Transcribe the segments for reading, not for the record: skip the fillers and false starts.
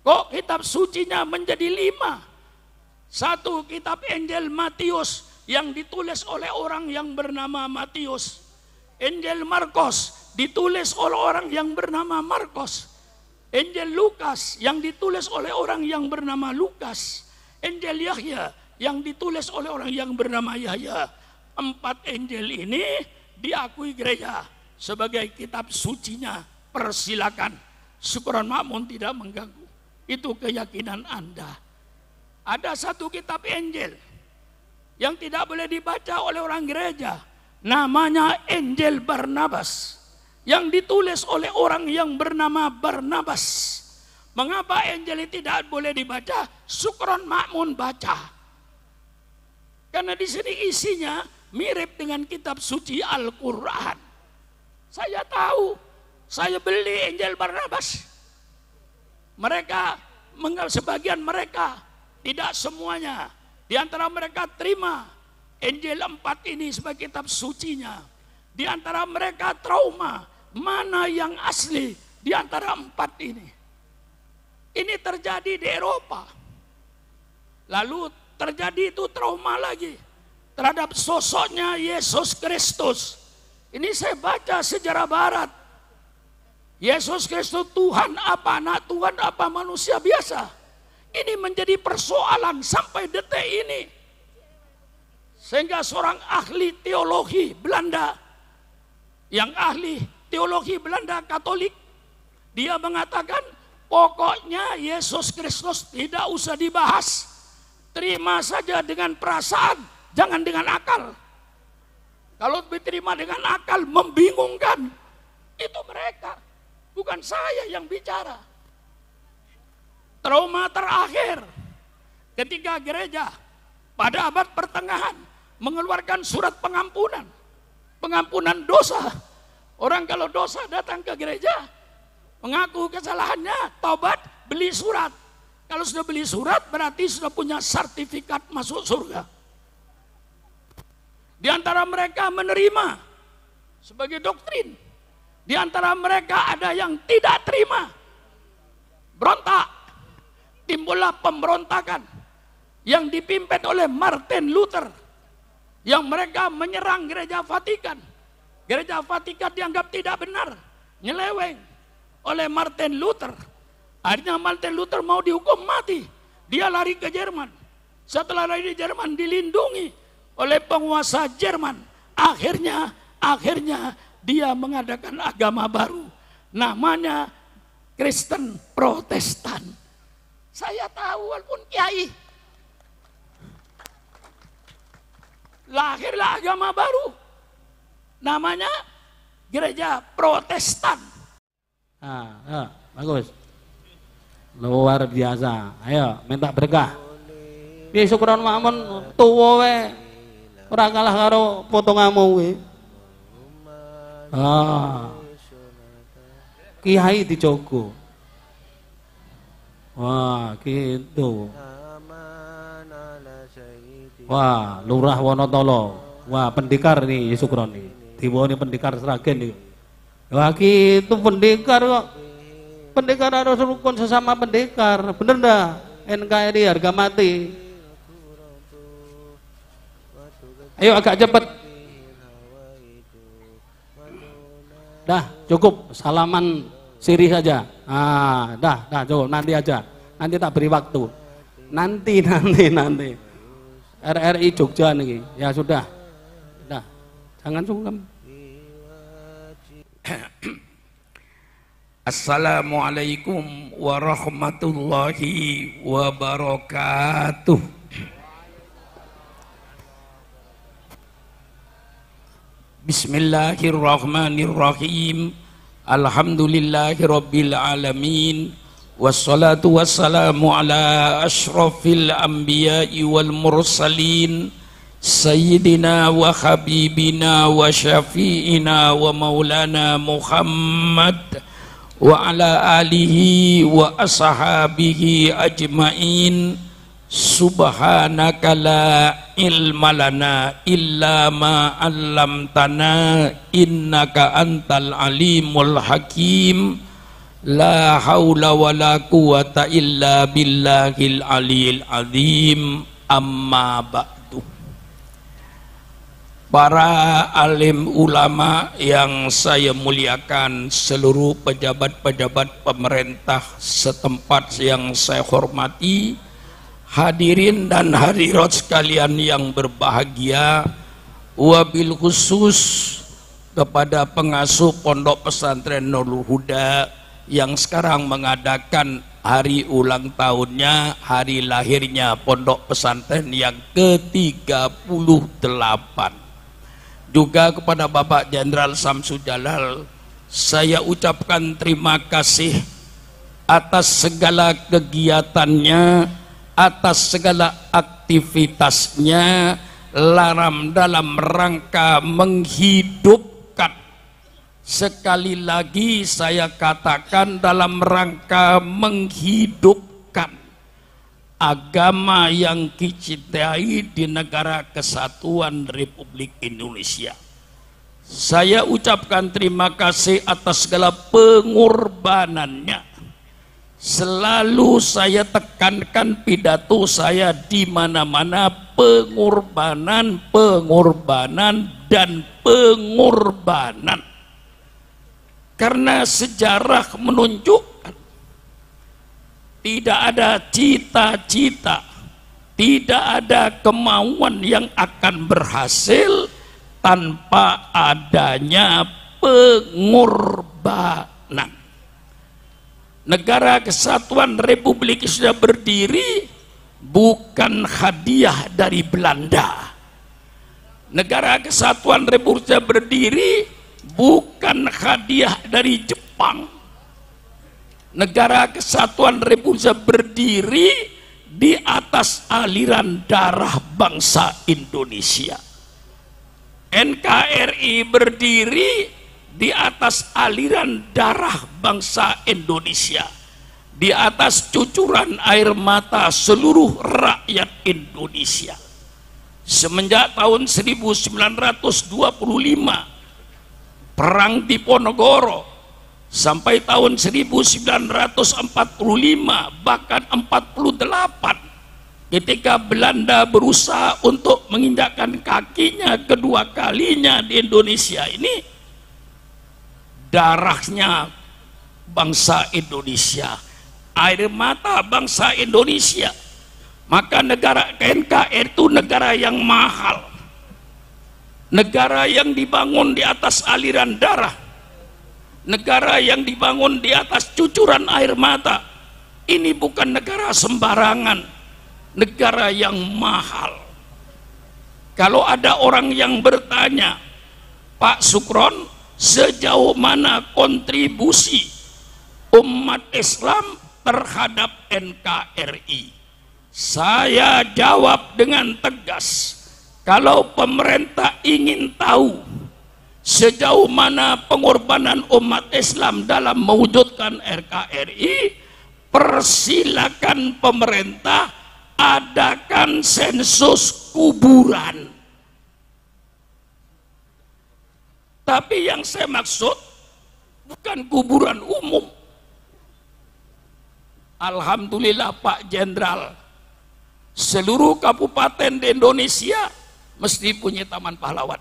Kok kitab sucinya menjadi 5? Satu, kitab Injil Matius yang ditulis oleh orang yang bernama Matius. Injil Markus ditulis oleh orang yang bernama Markus. Injil Lukas yang ditulis oleh orang yang bernama Lukas. Injil Yahya yang ditulis oleh orang yang bernama Yahya. 4 Injil ini diakui gereja sebagai kitab sucinya. Persilakan. Syukuran makmun tidak mengganggu. Itu keyakinan Anda. Ada satu kitab Injil yang tidak boleh dibaca oleh orang gereja. Namanya Injil Barnabas, yang ditulis oleh orang yang bernama Barnabas. Mengapa Injil ini tidak boleh dibaca? Syukron makmun baca. Karena di sini isinya mirip dengan kitab suci Al-Quran. Saya tahu, saya beli Injil Barnabas. Mereka, sebagian mereka, tidak semuanya. Di antara mereka terima Injil 4 ini sebagai kitab sucinya. Di antara mereka trauma, mana yang asli di antara 4 ini. Ini terjadi di Eropa. Lalu terjadi itu trauma lagi terhadap sosoknya Yesus Kristus. Ini saya baca sejarah barat. Yesus Kristus Tuhan apa, anak Tuhan apa, manusia biasa. Ini menjadi persoalan sampai detik ini. Sehingga seorang ahli teologi Belanda, yang ahli teologi Belanda Katolik, dia mengatakan pokoknya Yesus Kristus tidak usah dibahas. Terima saja dengan perasaan, jangan dengan akal. Kalau diterima dengan akal membingungkan, itu mereka, bukan saya yang bicara. Trauma terakhir ketika gereja pada abad pertengahan mengeluarkan surat pengampunan, pengampunan dosa. Orang kalau dosa datang ke gereja, mengaku kesalahannya, taubat, beli surat. Kalau sudah beli surat berarti sudah punya sertifikat masuk surga. Di antara mereka menerima sebagai doktrin. Di antara mereka ada yang tidak terima. Berontak. Timbullah pemberontakan yang dipimpin oleh Martin Luther. Yang mereka menyerang gereja Vatikan. Gereja Vatikan dianggap tidak benar, nyeleweng oleh Martin Luther. Akhirnya Martin Luther mau dihukum mati. Dia lari ke Jerman. Setelah lari di Jerman dilindungi oleh penguasa Jerman. Akhirnya dia mengadakan agama baru. Namanya Kristen Protestan. Saya tahu walaupun kiai. Lahirlah agama baru. Namanya Gereja Protestan. Bagus. Luar biasa. Ayo minta berkah. Piye syukuran makmun tuwa we. Ora kalah karo potonganmu we. Kiai dijogo. Wah, gitu. Wah, Lurah Wonotolo. Wah, pendekar nih Syukron nih. Dibawa pendekar Sragen nih. Wah, gitu pendekar kok. Pendekar harus rukun sesama pendekar. Bener dah? NKRI harga mati. Ayo agak cepet. Dah, cukup salaman sirih saja. Dah cukup, nanti aja. Nanti tak beri waktu. Nanti. RRI Jogja nih. Ya sudah. Dah. Jangan sungkem. Assalamualaikum warahmatullahi wabarakatuh. Bismillahirrahmanirrahim. Alhamdulillahi rabbil alamin. Wassalatu wassalamu ala ashrafil anbiya'i wal mursalin. Sayyidina wa habibina wa syafi'ina wa maulana Muhammad wa ala alihi wa ashabihi ajma'in. Subhanaka la ilma lana illa ma 'allamtana innaka antal alimul hakim. La haula wa la quwata illa billahil aliyil azim. Amma ba'du. Para alim ulama yang saya muliakan, seluruh pejabat-pejabat pemerintah setempat yang saya hormati, hadirin dan hadirat sekalian yang berbahagia, wabil khusus kepada pengasuh Pondok Pesantren Nurul Huda yang sekarang mengadakan hari ulang tahunnya, hari lahirnya Pondok Pesantren yang ke-38. Juga kepada Bapak Jenderal Samsud Jalal, saya ucapkan terima kasih atas segala kegiatannya, atas segala aktivitasnya dalam rangka menghidupkan. Sekali lagi saya katakan, dalam rangka menghidupkan agama yang dicintai di negara kesatuan Republik Indonesia. Saya ucapkan terima kasih atas segala pengorbanannya. Selalu saya tekankan pidato saya di mana-mana, pengorbanan, pengorbanan, dan pengorbanan. Karena sejarah menunjukkan tidak ada cita-cita, tidak ada kemauan yang akan berhasil tanpa adanya pengorbanan. Negara Kesatuan Republik sudah berdiri bukan hadiah dari Belanda. Negara Kesatuan Republik sudah berdiri bukan hadiah dari Jepang. Negara Kesatuan Republik berdiri di atas aliran darah bangsa Indonesia. NKRI berdiri di atas aliran darah bangsa Indonesia, di atas cucuran air mata seluruh rakyat Indonesia. Semenjak tahun 1925 Perang Diponegoro sampai tahun 1945, bahkan 48, ketika Belanda berusaha untuk menginjakkan kakinya kedua kalinya di Indonesia ini, darahnya bangsa Indonesia, air mata bangsa Indonesia. Maka negara NKRI itu negara yang mahal, negara yang dibangun di atas aliran darah, negara yang dibangun di atas cucuran air mata. Ini bukan negara sembarangan, negara yang mahal. Kalau ada orang yang bertanya, Pak Sukron, sejauh mana kontribusi umat Islam terhadap NKRI? Saya jawab dengan tegas, kalau pemerintah ingin tahu sejauh mana pengorbanan umat Islam dalam mewujudkan NKRI, persilakan pemerintah adakan sensus kuburan. Tapi yang saya maksud bukan kuburan umum. Alhamdulillah Pak Jenderal, seluruh kabupaten di Indonesia mesti punya Taman Pahlawan.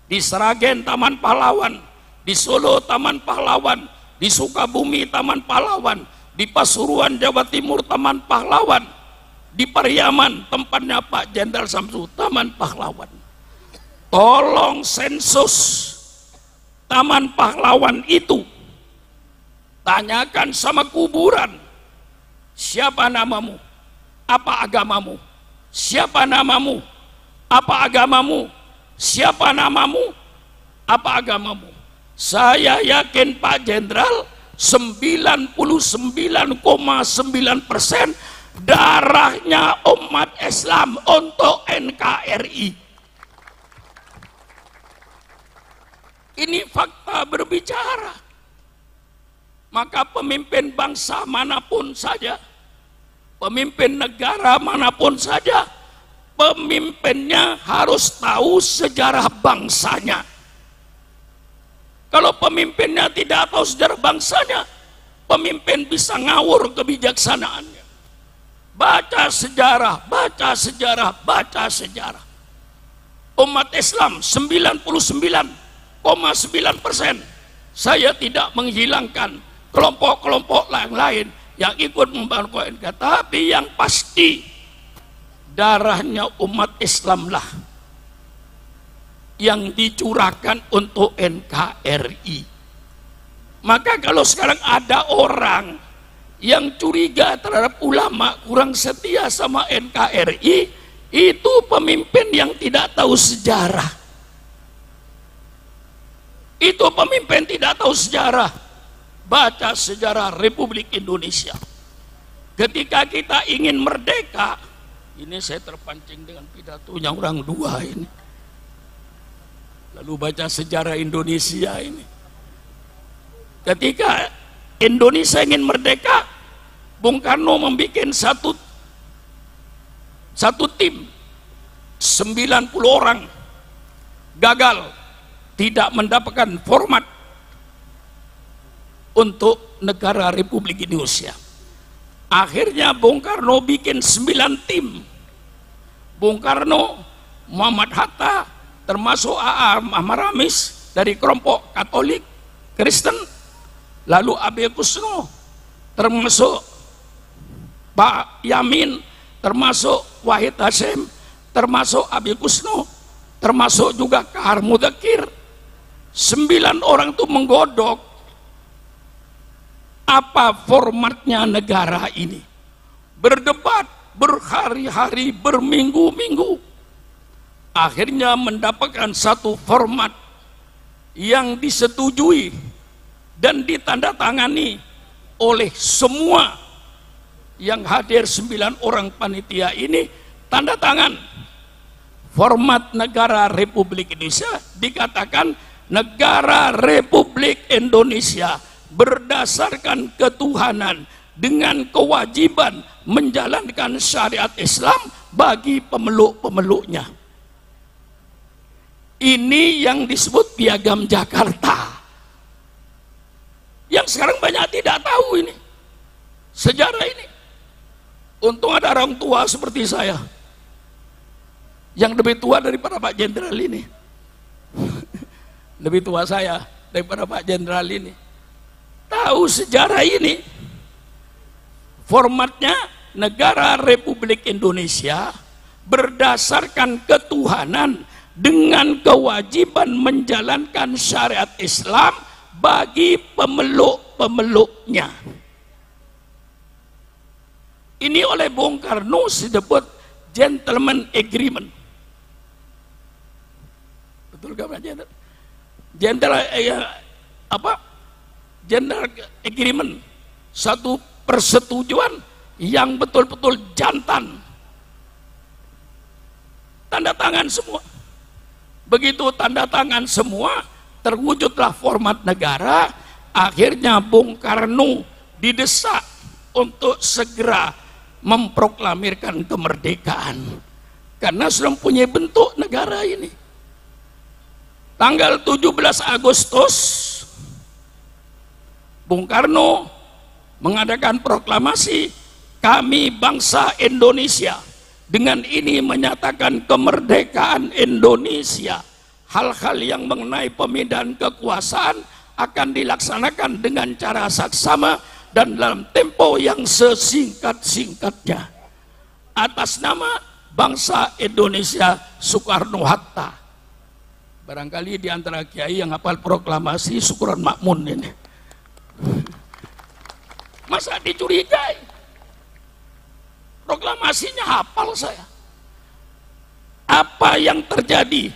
Di Sragen Taman Pahlawan, di Solo Taman Pahlawan, di Sukabumi Taman Pahlawan, di Pasuruan Jawa Timur Taman Pahlawan, di Pariaman tempatnya Pak Jenderal Samsud Taman Pahlawan. Tolong sensus Taman Pahlawan itu, tanyakan sama kuburan, siapa namamu, apa agamamu, siapa namamu, apa agamamu, siapa namamu, apa agamamu. Saya yakin Pak Jenderal 99,9% darahnya umat Islam untuk NKRI. Ini fakta berbicara. Maka pemimpin bangsa manapun saja, pemimpin negara manapun saja, pemimpinnya harus tahu sejarah bangsanya. Kalau pemimpinnya tidak tahu sejarah bangsanya, pemimpin bisa ngawur kebijaksanaannya. Baca sejarah, baca sejarah, baca sejarah. Umat Islam 99,9%. Saya tidak menghilangkan kelompok-kelompok lain yang ikut membangun NKRI, tapi yang pasti darahnya umat Islamlah yang dicurahkan untuk NKRI. Maka kalau sekarang ada orang yang curiga terhadap ulama kurang setia sama NKRI, itu pemimpin yang tidak tahu sejarah. Itu pemimpin tidak tahu sejarah. Baca sejarah Republik Indonesia. Ketika kita ingin merdeka, ini saya terpancing dengan pidatonya orang dua ini. Lalu baca sejarah Indonesia ini. Ketika Indonesia ingin merdeka, Bung Karno membuat satu tim 90 orang gagal, tidak mendapatkan format untuk negara Republik Indonesia. Akhirnya Bung Karno bikin 9 tim. Bung Karno, Muhammad Hatta, termasuk A.A. Maramis dari kelompok Katolik Kristen, lalu Abe Kusno, termasuk Pak Yamin, termasuk Wahid Hasyim, termasuk Abe Kusno, termasuk juga Kahar Mudakir. 9 orang itu menggodok apa formatnya negara ini. Berdebat berhari-hari, berminggu-minggu. Akhirnya mendapatkan satu format yang disetujui dan ditandatangani oleh semua yang hadir. 9 orang panitia ini tanda tangan. Format negara Republik Indonesia dikatakan negara Republik Indonesia berdasarkan ketuhanan dengan kewajiban menjalankan syariat Islam bagi pemeluk-pemeluknya. Ini yang disebut Piagam Jakarta, yang sekarang banyak tidak tahu ini sejarah ini. Untung ada orang tua seperti saya yang lebih tua daripada Pak Jenderal ini. Lebih tua saya daripada Pak Jenderal ini. Tahu sejarah ini. Formatnya negara Republik Indonesia berdasarkan ketuhanan dengan kewajiban menjalankan syariat Islam bagi pemeluk-pemeluknya. Ini oleh Bung Karno disebut gentleman agreement. Betul gak Pak Jenderal? Gentleman agreement, satu persetujuan yang betul-betul jantan. Tanda tangan semua. Begitu tanda tangan semua, terwujudlah format negara. Akhirnya Bung Karno didesak untuk segera memproklamirkan kemerdekaan, karena sudah mempunyai bentuk negara ini. Tanggal 17 Agustus Bung Karno mengadakan proklamasi, kami bangsa Indonesia, dengan ini menyatakan kemerdekaan Indonesia. Hal-hal yang mengenai pemindahan kekuasaan akan dilaksanakan dengan cara saksama dan dalam tempo yang sesingkat-singkatnya, atas nama bangsa Indonesia Soekarno-Hatta. Barangkali di antara kiai yang hafal proklamasi Syukuran Makmun ini. Masa dicurigai? Proklamasinya hafal saya. Apa yang terjadi?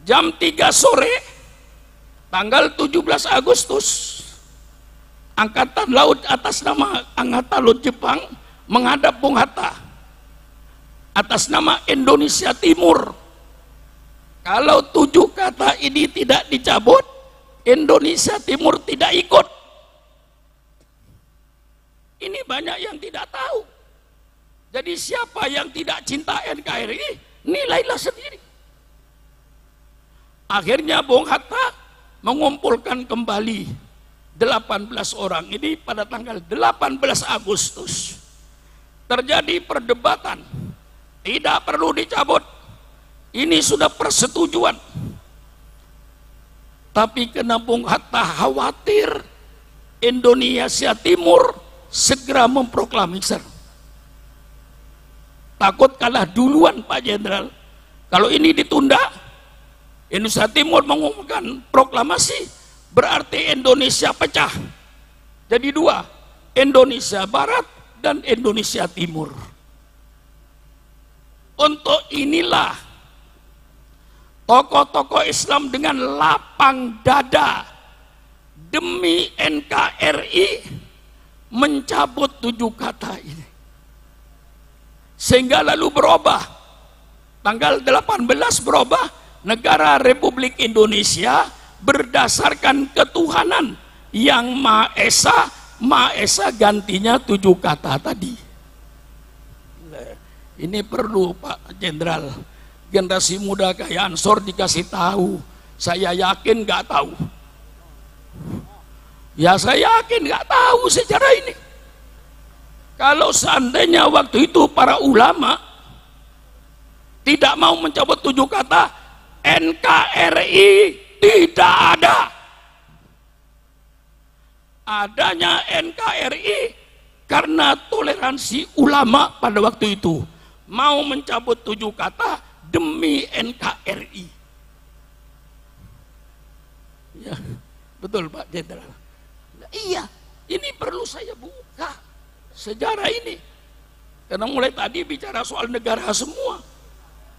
Jam 3 sore tanggal 17 Agustus, Angkatan Laut atas nama Angkatan Laut Jepang menghadap Bung Hatta atas nama Indonesia Timur. Kalau 7 kata ini tidak dicabut, Indonesia Timur tidak ikut. Ini banyak yang tidak tahu. Jadi siapa yang tidak cinta NKRI, nilailah sendiri. Akhirnya Bung Hatta mengumpulkan kembali 18 orang ini pada tanggal 18 Agustus terjadi perdebatan, tidak perlu dicabut, ini sudah persetujuan. Tapi kena Bung Hatta khawatir Indonesia Timur segera memproklamasi. Takut kalah duluan Pak Jenderal. Kalau ini ditunda, Indonesia Timur mengumumkan proklamasi, berarti Indonesia pecah. Jadi dua, Indonesia Barat dan Indonesia Timur. Untuk inilah tokoh-tokoh Islam dengan lapang dada demi NKRI mencabut 7 kata ini. Sehingga lalu berubah. Tanggal 18 berubah, negara Republik Indonesia berdasarkan ketuhanan yang Maha Esa gantinya 7 kata tadi. Ini perlu Pak Jenderal, generasi muda kayak Ansor dikasih tahu. Saya yakin nggak tahu. Ya saya yakin nggak tahu sejarah ini. Kalau seandainya waktu itu para ulama tidak mau mencabut 7 kata, NKRI tidak ada. Adanya NKRI karena toleransi ulama pada waktu itu mau mencabut 7 kata demi NKRI. Ya, betul Pak Jenderal. Nah, iya, ini perlu saya buka sejarah ini. Karena mulai tadi bicara soal negara semua,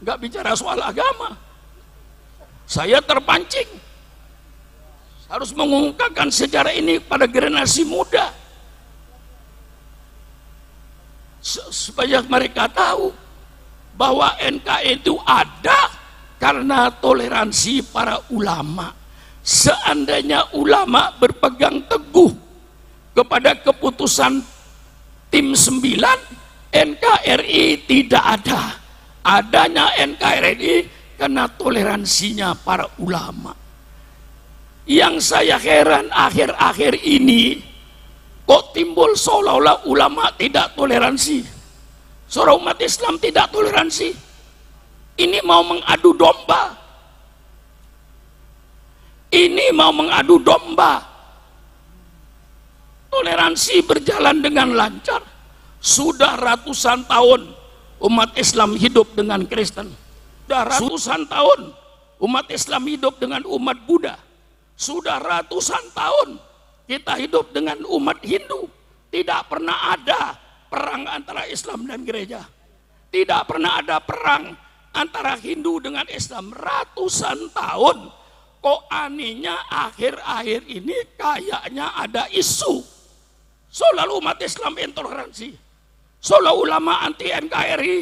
nggak bicara soal agama. Saya terpancing harus mengungkapkan sejarah ini pada generasi muda supaya mereka tahu bahwa NKRI itu ada karena toleransi para ulama. Seandainya ulama berpegang teguh kepada keputusan tim 9, NKRI tidak ada. Adanya NKRI karena toleransinya para ulama. Yang saya heran akhir-akhir ini, kok timbul seolah-olah ulama tidak toleransi, seorang umat Islam tidak toleransi. Ini mau mengadu domba. Ini mau mengadu domba. Toleransi berjalan dengan lancar. Sudah ratusan tahun umat Islam hidup dengan Kristen. Sudah ratusan tahun umat Islam hidup dengan umat Buddha. Sudah ratusan tahun kita hidup dengan umat Hindu. Tidak pernah ada perang antara Islam dan gereja. Tidak pernah ada perang antara Hindu dengan Islam. Ratusan tahun. Kok anehnya akhir-akhir ini kayaknya ada isu seolah umat Islam intoleransi, seolah ulama anti NKRI.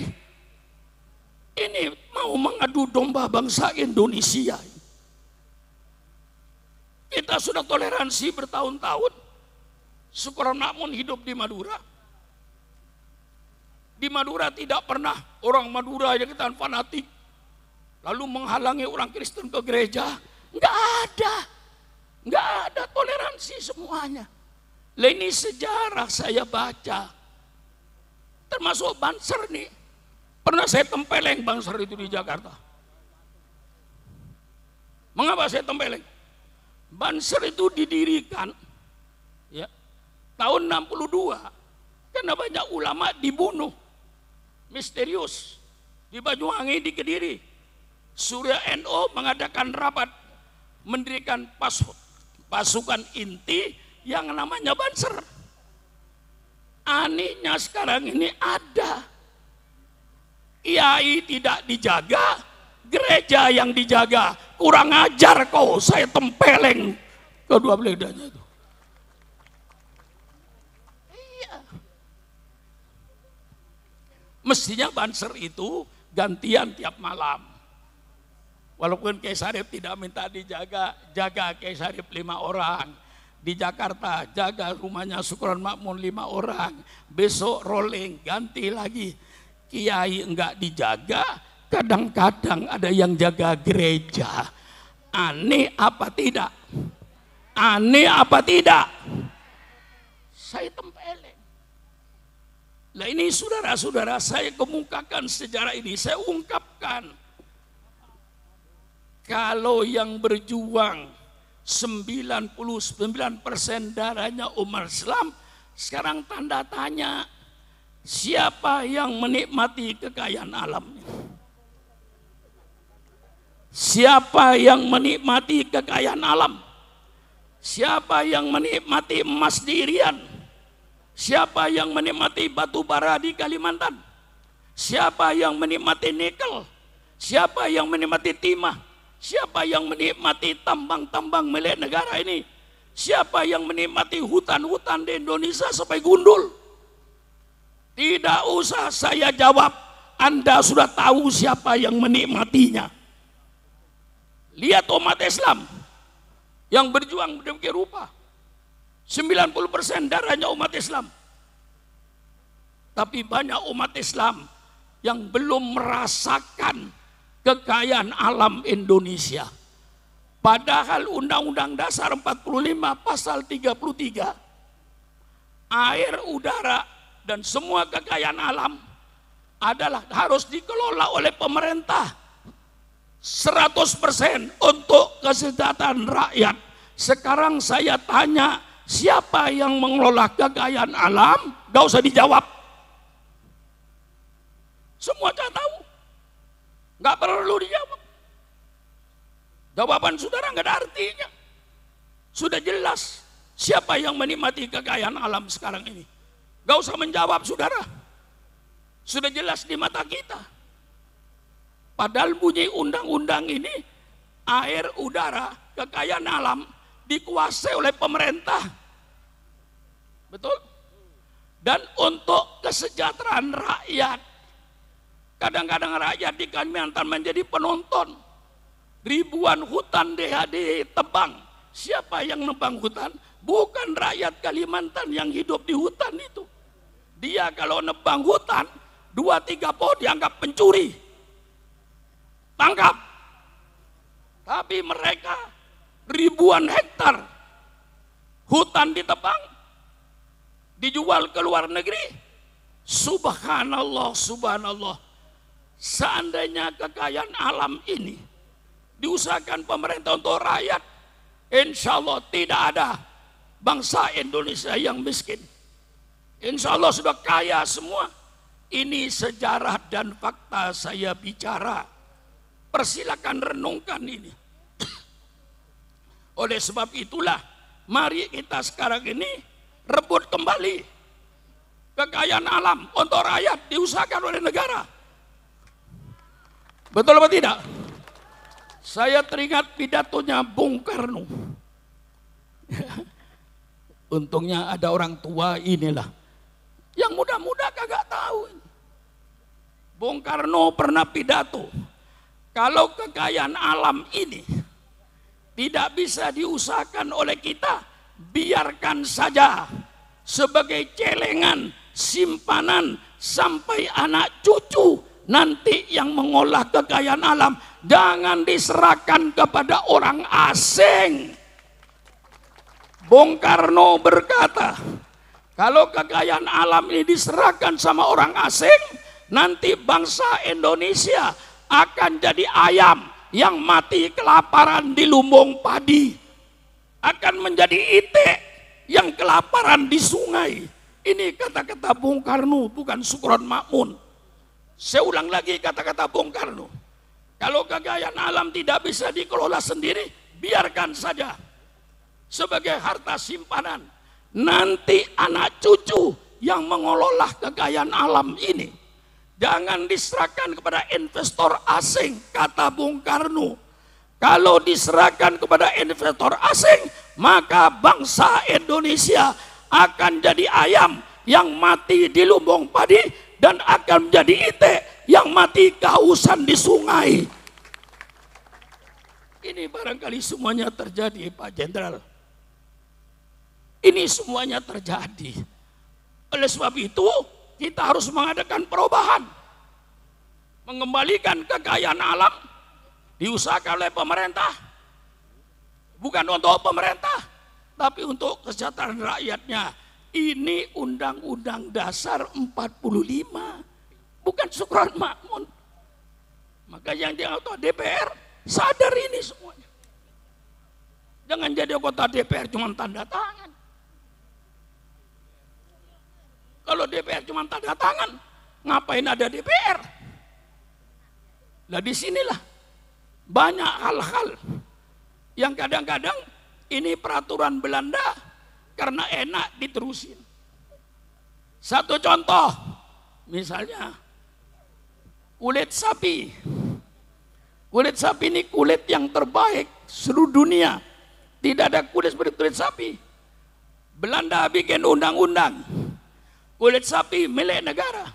Ini mau mengadu domba bangsa Indonesia. Kita sudah toleransi bertahun-tahun. Syukur Makmun hidup di Madura. Di Madura tidak pernah orang Madura yang kita fanatik lalu menghalangi orang Kristen ke gereja. Nggak ada toleransi semuanya. Lah ini sejarah saya baca, termasuk Banser nih. Pernah saya tempeleng Banser itu di Jakarta. Mengapa saya tempeleng? Banser itu didirikan ya, tahun 62 karena banyak ulama dibunuh misterius di Banyuwangi, di Kediri. Surya NO mengadakan rapat mendirikan pasukan inti yang namanya Banser. Anehnya sekarang ini ada kiai tidak dijaga, gereja yang dijaga. Kurang ajar kau, saya tempeleng kedua beledanya itu. Iya. Mestinya Banser itu gantian tiap malam. Walaupun Kiai Sarip tidak minta dijaga, jaga Kiai Sarip 5 orang. Di Jakarta jaga rumahnya Syukur Makmun 5 orang. Besok rolling ganti lagi. Kiai enggak dijaga, kadang-kadang ada yang jaga gereja. Aneh apa tidak? Aneh apa tidak? Saya tempelin. Nah ini saudara-saudara, saya kemukakan sejarah ini, saya ungkapkan. Kalau yang berjuang 99% darahnya umat Islam, sekarang tanda tanya, siapa yang menikmati kekayaan alamnya? Siapa yang menikmati kekayaan alam? Siapa yang menikmati emas di Irian? Siapa yang menikmati batu bara di Kalimantan? Siapa yang menikmati nikel? Siapa yang menikmati timah? Siapa yang menikmati tambang-tambang milik negara ini? Siapa yang menikmati hutan-hutan di Indonesia sampai gundul? Tidak usah saya jawab, Anda sudah tahu siapa yang menikmatinya. Lihat umat Islam yang berjuang demikian rupa. 90% darahnya umat Islam. Tapi banyak umat Islam yang belum merasakan kekayaan alam Indonesia. Padahal Undang-Undang Dasar 45 pasal 33, air, udara, dan semua kekayaan alam adalah harus dikelola oleh pemerintah 100% untuk kesejahteraan rakyat. Sekarang saya tanya, siapa yang mengelola kekayaan alam? Gak usah dijawab. Semua saya tahu. Gak perlu dijawab. Jawaban saudara gak ada artinya. Sudah jelas siapa yang menikmati kekayaan alam sekarang ini. Gak usah menjawab saudara. Sudah jelas di mata kita. Padahal bunyi undang-undang ini, air, udara, kekayaan alam dikuasai oleh pemerintah. Betul? Dan untuk kesejahteraan rakyat. Kadang-kadang rakyat di Kalimantan menjadi penonton. Ribuan hutan ditebang. Siapa yang nebang hutan? Bukan rakyat Kalimantan yang hidup di hutan itu. Dia kalau nebang hutan, 2-3 pohon dianggap pencuri. Tangkap. Tapi mereka ribuan hektar hutan ditebang, dijual ke luar negeri. Subhanallah, subhanallah. Seandainya kekayaan alam ini diusahakan pemerintah untuk rakyat, insya Allah tidak ada bangsa Indonesia yang miskin. Insya Allah sudah kaya semua. Ini sejarah dan fakta saya bicara. Persilakan renungkan ini. Oleh sebab itulah, mari kita sekarang ini rebut kembali kekayaan alam untuk rakyat, diusahakan oleh negara. Betul apa tidak? Saya teringat pidatonya Bung Karno. Untungnya ada orang tua inilah. Yang muda-muda kagak tahu. Bung Karno pernah pidato. Kalau kekayaan alam ini tidak bisa diusahakan oleh kita, biarkan saja sebagai celengan, simpanan sampai anak cucu nanti yang mengolah kekayaan alam. Jangan diserahkan kepada orang asing. Bung Karno berkata, kalau kekayaan alam ini diserahkan sama orang asing, nanti bangsa Indonesia akan jadi ayam yang mati kelaparan di lumbung padi, akan menjadi itik yang kelaparan di sungai. Ini kata-kata Bung Karno, bukan Sukron Makmun. Saya ulang lagi kata-kata Bung Karno. Kalau kekayaan alam tidak bisa dikelola sendiri, biarkan saja sebagai harta simpanan. Nanti anak cucu yang mengelola kekayaan alam ini jangan diserahkan kepada investor asing, kata Bung Karno. Kalau diserahkan kepada investor asing, maka bangsa Indonesia akan jadi ayam yang mati di lumbung padi dan akan menjadi itik yang mati kehausan di sungai. Ini barangkali semuanya terjadi, Pak Jenderal. Ini semuanya terjadi. Oleh sebab itu, kita harus mengadakan perubahan. Mengembalikan kekayaan alam diusahakan oleh pemerintah. Bukan untuk pemerintah, Tapi untuk kesejahteraan rakyatnya, ini Undang-Undang Dasar 45, bukan Syukron Makmun. Maka yang dianggota DPR sadar ini semuanya. Jangan jadi anggota DPR cuma tanda tangan. Kalau DPR cuma tanda tangan, ngapain ada DPR? Nah disinilah banyak hal-hal yang kadang-kadang ini peraturan Belanda karena enak diterusin. Satu contoh, misalnya kulit sapi. Kulit sapi ini kulit yang terbaik seluruh dunia. Tidak ada kulit seperti kulit sapi. Belanda bikin undang-undang. Kulit sapi milik negara.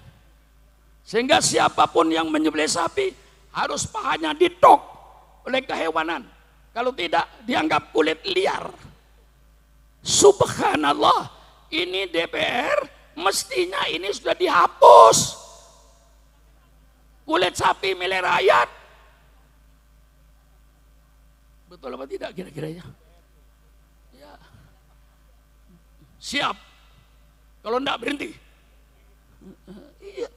Sehingga siapapun yang menyembelih sapi harus pahanya ditok oleh kehewanan. Kalau tidak dianggap kulit liar. Subhanallah, ini DPR mestinya ini sudah dihapus. Kulit sapi milik rakyat. Betul apa tidak kira-kiranya? Ya. Siap. Kalau enggak berhenti. Iya.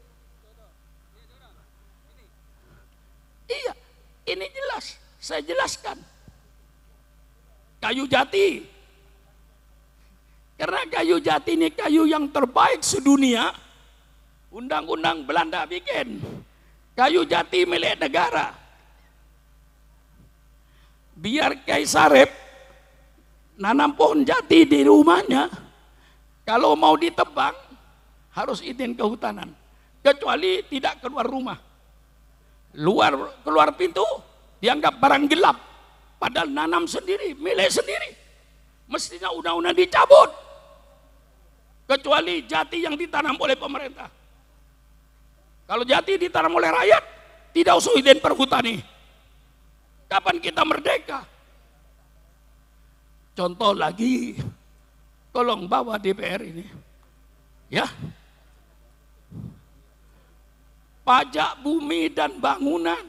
Iya, ini jelas. Saya jelaskan. Kayu jati. Karena kayu jati ini kayu yang terbaik sedunia. Undang-undang Belanda bikin. Kayu jati milik negara. Biar Kaisarep nanam pohon jati di rumahnya, kalau mau ditebang harus izin kehutanan, kecuali tidak keluar rumah. Keluar pintu dianggap barang gelap, padahal nanam sendiri, milik sendiri. Mestinya undang-undang dicabut, kecuali jati yang ditanam oleh pemerintah. Kalau jati ditanam oleh rakyat, tidak usah izin perhutani. Kapan kita merdeka? Contoh lagi, tolong bawa DPR ini, ya. Pajak bumi dan bangunan,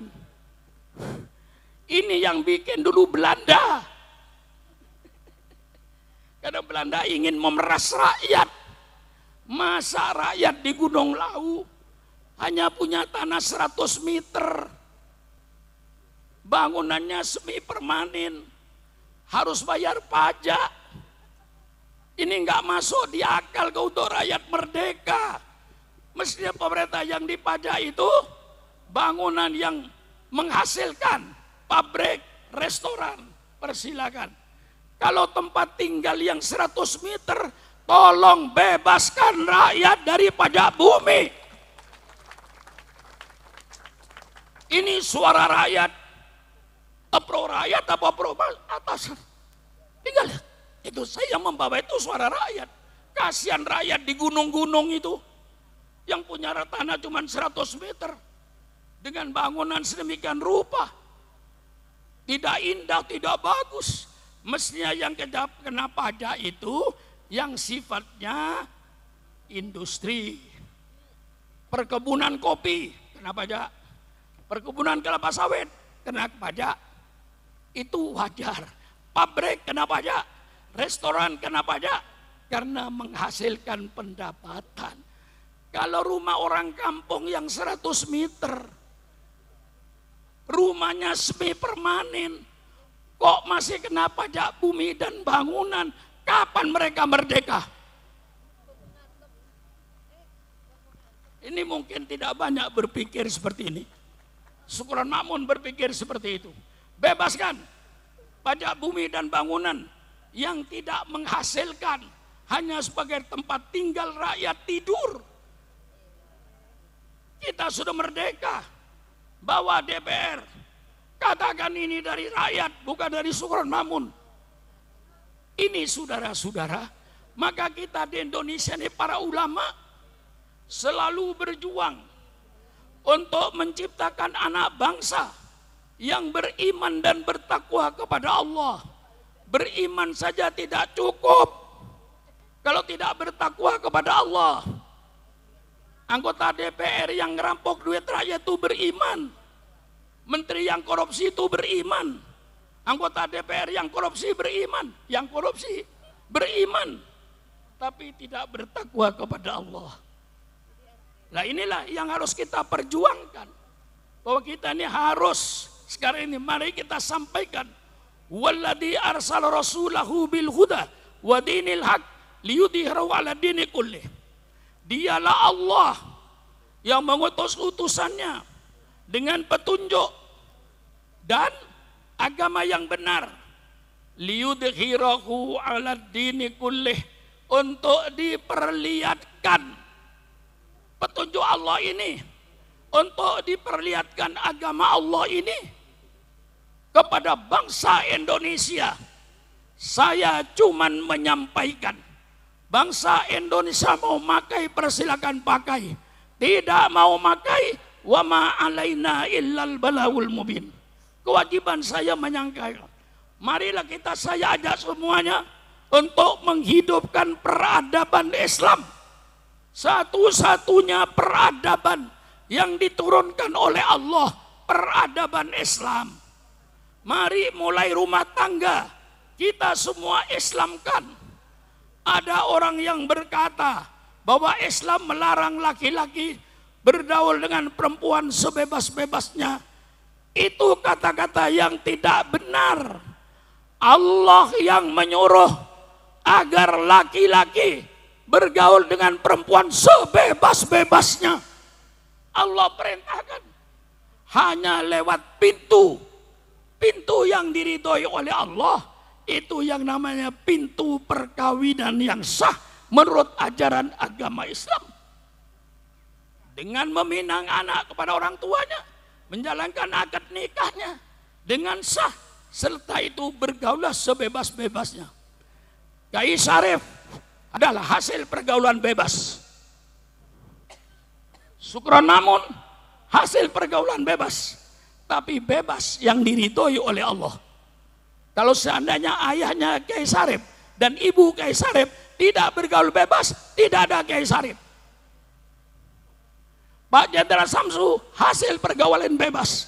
ini yang bikin dulu Belanda. Karena Belanda ingin memeras rakyat. Masa rakyat di Gunung Lawu hanya punya tanah 100 meter. Bangunannya semi permanen, harus bayar pajak. Ini nggak masuk di akal untuk rakyat merdeka. Mestinya pemerintah yang dipajak itu bangunan yang menghasilkan, pabrik, restoran, persilakan. Kalau tempat tinggal yang 100 meter, tolong bebaskan rakyat dari pajak bumi. Ini suara rakyat. Pro rakyat apa pro atasan? Tinggal itu saya membawa itu suara rakyat. Kasihan rakyat di gunung-gunung itu yang punya tanah cuma 100 meter dengan bangunan sedemikian rupa, tidak indah, tidak bagus. Mestinya yang kena pajak itu yang sifatnya industri, perkebunan kopi kena pajak, perkebunan kelapa sawit kena pajak. Itu wajar. Pabrik kena pajak, restoran kena pajak karena menghasilkan pendapatan. Kalau rumah orang kampung yang 100 meter, rumahnya semi permanen, kok masih kena pajak bumi dan bangunan? Kapan mereka merdeka? Ini mungkin tidak banyak berpikir seperti ini. Syukron Makmun berpikir seperti itu. Bebaskan pajak bumi dan bangunan yang tidak menghasilkan, hanya sebagai tempat tinggal rakyat tidur. Kita sudah merdeka. Bawa DPR. Katakan ini dari rakyat, bukan dari Syukron Makmun. Ini saudara-saudara, maka kita di Indonesia ini para ulama selalu berjuang untuk menciptakan anak bangsa yang beriman dan bertakwa kepada Allah. Beriman saja tidak cukup kalau tidak bertakwa kepada Allah. Anggota DPR yang ngerampok duit rakyat itu beriman. Menteri yang korupsi itu beriman. Anggota DPR yang korupsi beriman. Yang korupsi beriman, tapi tidak bertakwa kepada Allah. Nah inilah yang harus kita perjuangkan. Bahwa kita ini harus, sekarang ini mari kita sampaikan. Walladzi arsala rasulahu bil huda wa dinil haq liyudhhirahu 'ala dini kullih. Dialah Allah yang mengutus utusannya dengan petunjuk dan agama yang benar. Liyudhhirahu 'ala dini kullih, untuk diperlihatkan petunjuk Allah ini, untuk diperlihatkan agama Allah ini kepada bangsa Indonesia. Saya cuman menyampaikan, bangsa Indonesia mau makai persilakan pakai, tidak mau makai wa ma alaina illal balawul mubin. Kewajiban saya menyampaikan. Marilah saya ajak semuanya untuk menghidupkan peradaban Islam. Satu-satunya peradaban yang diturunkan oleh Allah, peradaban Islam. Mari mulai rumah tangga kita semua Islamkan. Ada orang yang berkata bahwa Islam melarang laki-laki bergaul dengan perempuan sebebas-bebasnya. Itu kata-kata yang tidak benar. Allah yang menyuruh agar laki-laki bergaul dengan perempuan sebebas-bebasnya. Allah perintahkan hanya lewat pintu yang diridhoi oleh Allah, itu yang namanya pintu perkawinan yang sah menurut ajaran agama Islam. Dengan meminang anak kepada orang tuanya, menjalankan akad nikahnya dengan sah, serta itu bergaulah sebebas-bebasnya. Kiai Syarif adalah hasil pergaulan bebas. Sukranamun hasil pergaulan bebas, tapi bebas yang diridhoi oleh Allah. Kalau seandainya ayahnya Kiai Syarif dan ibu Kiai Syarif tidak bergaul bebas, tidak ada Kiai Syarif. Pak Jenderal Samsu hasil pergaulan bebas,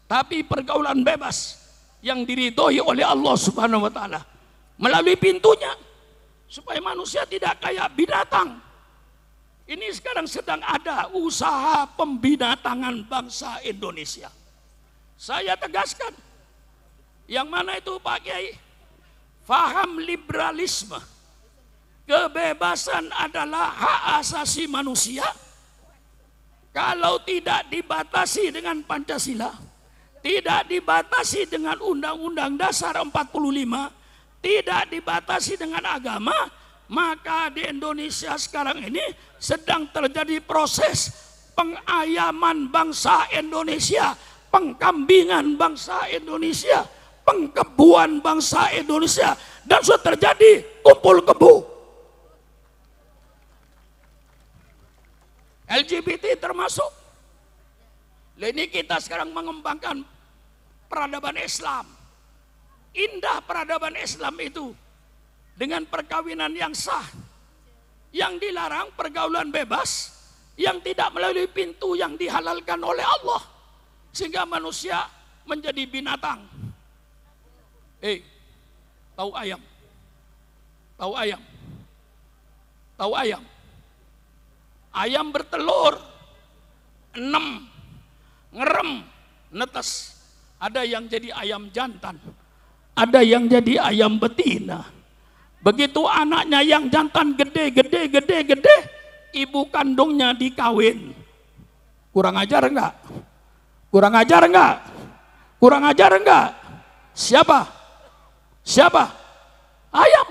tapi pergaulan bebas yang diridhoi oleh Allah Subhanahu wa taala melalui pintunya, supaya manusia tidak kayak binatang. Ini sekarang sedang ada usaha pembinatangan bangsa Indonesia. Saya tegaskan, yang mana itu Pak Kiai? Faham liberalisme, kebebasan adalah hak asasi manusia. Kalau tidak dibatasi dengan Pancasila, tidak dibatasi dengan Undang-Undang Dasar 45, tidak dibatasi dengan agama, maka di Indonesia sekarang ini sedang terjadi proses pengayaman bangsa Indonesia, pengkambingan bangsa Indonesia, pengkebuan bangsa Indonesia, dan sudah terjadi kumpul kebu. LGBT termasuk. Ini kita sekarang mengembangkan peradaban Islam. Indah peradaban Islam itu dengan perkawinan yang sah, yang dilarang pergaulan bebas, yang tidak melalui pintu yang dihalalkan oleh Allah, sehingga manusia menjadi binatang. Tahu ayam? Tahu ayam? Tahu ayam? Ayam bertelur 6, ngerem, netes. Ada yang jadi ayam jantan, ada yang jadi ayam betina. Begitu anaknya yang jantan gede, ibu kandungnya dikawin. Kurang ajar enggak? Kurang ajar enggak? Kurang ajar enggak? Siapa? Ayam.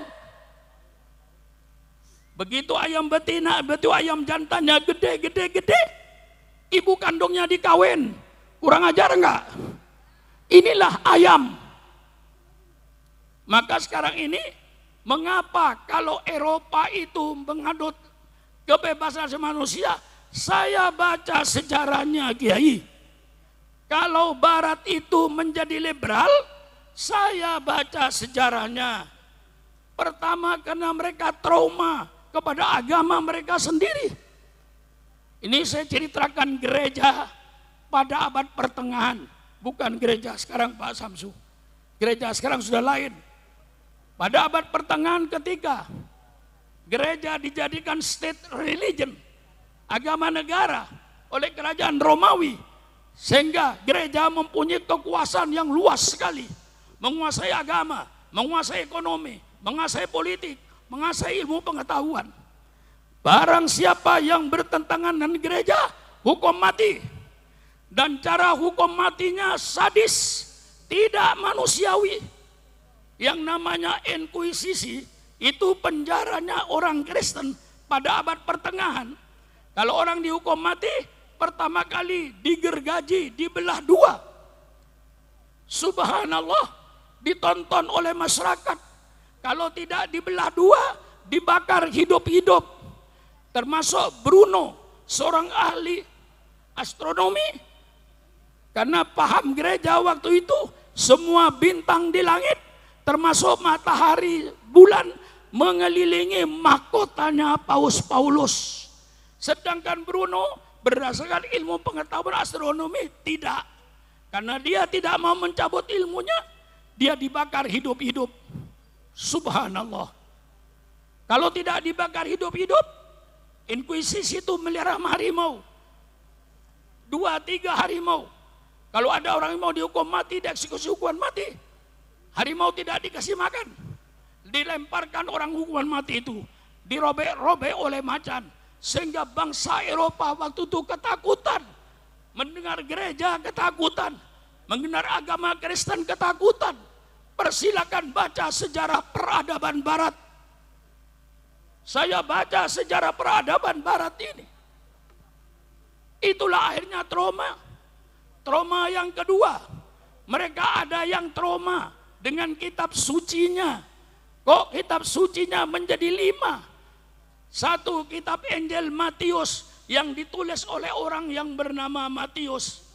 Begitu ayam betina, begitu ayam jantannya gede, ibu kandungnya dikawin. Kurang ajar enggak? Inilah ayam. Maka sekarang ini, mengapa kalau Eropa itu mengadut kebebasan manusia? Saya baca sejarahnya, Kiai. Kalau Barat itu menjadi liberal, saya baca sejarahnya. Pertama karena mereka trauma kepada agama mereka sendiri. Ini saya ceritakan gereja pada abad pertengahan, bukan gereja sekarang Pak Samsu. Gereja sekarang sudah lain. Pada abad pertengahan ketika gereja dijadikan state religion, agama negara oleh kerajaan Romawi, sehingga gereja mempunyai kekuasaan yang luas sekali, menguasai agama, menguasai ekonomi, menguasai politik, menguasai ilmu pengetahuan. Barang siapa yang bertentangan dengan gereja, hukum mati. Dan cara hukum matinya sadis, tidak manusiawi. Yang namanya inkuisisi itu penjaranya orang Kristen pada abad pertengahan. Kalau orang dihukum mati, pertama kali digergaji, dibelah dua. Subhanallah, ditonton oleh masyarakat. Kalau tidak dibelah dua, dibakar hidup-hidup. Termasuk Bruno, seorang ahli astronomi. Karena paham gereja waktu itu, semua bintang di langit, termasuk matahari, bulan, mengelilingi mahkotanya Paus Paulus. Sedangkan Bruno berdasarkan ilmu pengetahuan astronomi tidak. Karena dia tidak mau mencabut ilmunya, dia dibakar hidup-hidup. Subhanallah. Kalau tidak dibakar hidup-hidup, inkuisisi itu melihara harimau. 2-3 harimau. Kalau ada orang yang mau dihukum mati, dieksekusi hukuman mati, harimau tidak dikasih makan. Dilemparkan orang hukuman mati itu, dirobek-robek oleh macan. Sehingga bangsa Eropa waktu itu ketakutan. Mendengar gereja ketakutan. Mendengar agama Kristen ketakutan. Persilakan baca sejarah peradaban barat. Saya baca sejarah peradaban barat ini. Itulah akhirnya trauma. Trauma yang kedua, mereka ada yang trauma dengan kitab sucinya. Kok kitab sucinya menjadi 5? Satu, kitab Injil Matius yang ditulis oleh orang yang bernama Matius.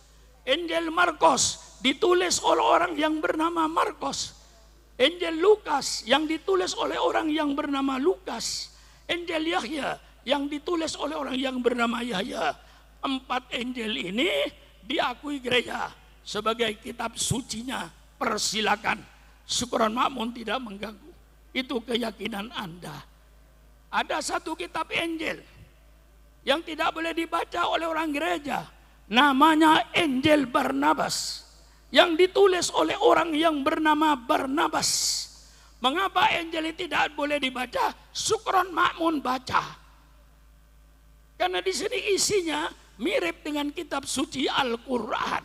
Injil Markos ditulis oleh orang yang bernama Markos. Injil Lukas yang ditulis oleh orang yang bernama Lukas. Injil Yahya yang ditulis oleh orang yang bernama Yahya. 4 Injil ini diakui gereja sebagai kitab sucinya. Persilakan. Syukuran makmum tidak mengganggu. Itu keyakinan Anda. Ada satu kitab Injil yang tidak boleh dibaca oleh orang gereja. Namanya Injil Barnabas. Yang ditulis oleh orang yang bernama Barnabas. Mengapa Injil ini tidak boleh dibaca? Syukuran makmum baca. Karena di sini isinya mirip dengan kitab suci Al-Quran.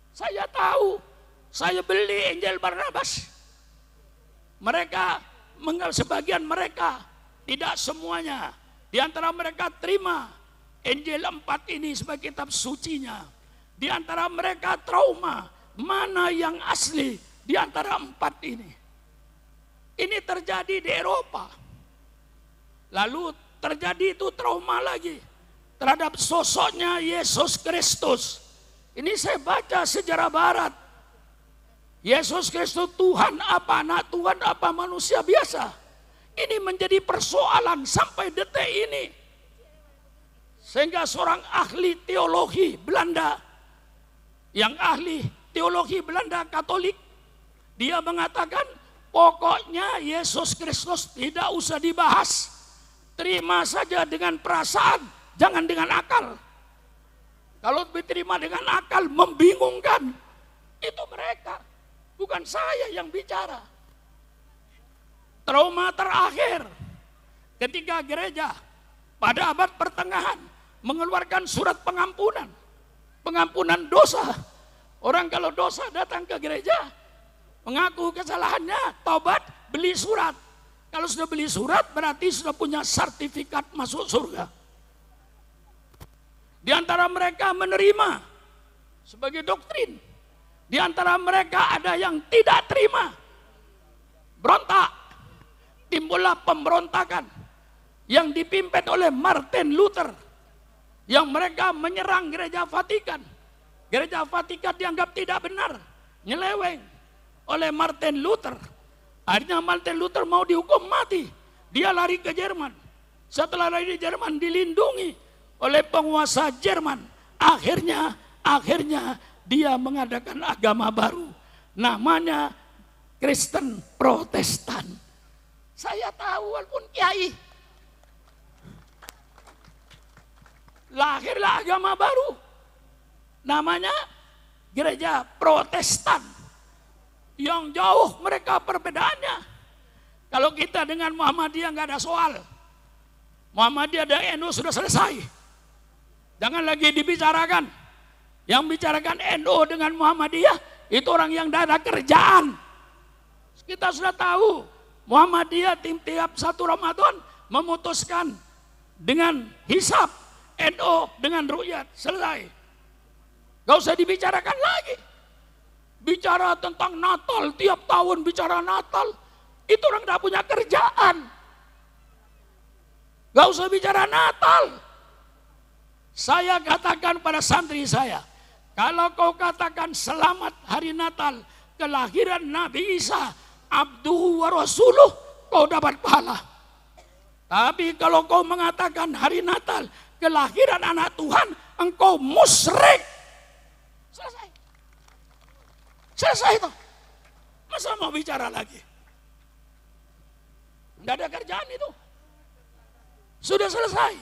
Saya tahu, saya beli Injil Barnabas. Mereka, sebagian mereka, tidak semuanya. Di antara mereka terima Injil 4 ini sebagai kitab sucinya. Di antara mereka trauma, mana yang asli di antara 4 ini. Ini terjadi di Eropa. Lalu terjadi itu trauma lagi terhadap sosoknya Yesus Kristus. Ini saya baca sejarah barat. Yesus Kristus Tuhan apa, anak Tuhan apa, manusia biasa. Ini menjadi persoalan sampai detik ini. Sehingga seorang ahli teologi Belanda, yang ahli teologi Belanda Katolik, dia mengatakan pokoknya Yesus Kristus tidak usah dibahas. Terima saja dengan perasaan, jangan dengan akal. Kalau diterima dengan akal membingungkan. Itu mereka, bukan saya yang bicara. Trauma terakhir ketika gereja pada abad pertengahan mengeluarkan surat pengampunan. Pengampunan dosa. Orang kalau dosa datang ke gereja, mengaku kesalahannya, taubat, beli surat. Kalau sudah beli surat berarti sudah punya sertifikat masuk surga. Di antara mereka menerima sebagai doktrin. Di antara mereka ada yang tidak terima. Berontak. Timbullah pemberontakan yang dipimpin oleh Martin Luther. Yang mereka menyerang gereja Vatikan. Gereja Vatikan dianggap tidak benar. Nyeleweng oleh Martin Luther. Akhirnya Martin Luther mau dihukum mati. Dia lari ke Jerman. Setelah lari di Jerman dilindungi oleh penguasa Jerman. Akhirnya dia mengadakan agama baru. Namanya Kristen Protestan. Saya tahu walaupun kiai. Lahirlah agama baru. Namanya gereja Protestan. Yang jauh mereka perbedaannya. Kalau kita dengan Muhammadiyah nggak ada soal. Muhammadiyah dan NU sudah selesai. Jangan lagi dibicarakan. Yang bicarakan NU dengan Muhammadiyah itu orang yang tidak ada kerjaan. Kita sudah tahu Muhammadiyah tiap satu Ramadan memutuskan dengan hisab, NU dengan ru'yat, selesai. Gak usah dibicarakan lagi. Bicara tentang Natal, tiap tahun bicara Natal, itu orang tidak punya kerjaan. Gak usah bicara Natal. Saya katakan pada santri saya, kalau kau katakan selamat hari Natal, kelahiran Nabi Isa, abduhu wa rasuluh, kau dapat pahala. Tapi kalau kau mengatakan hari Natal, kelahiran anak Tuhan, engkau musyrik. Selesai. Selesai itu. Masa mau bicara lagi? Tidak ada kerjaan itu. Sudah selesai.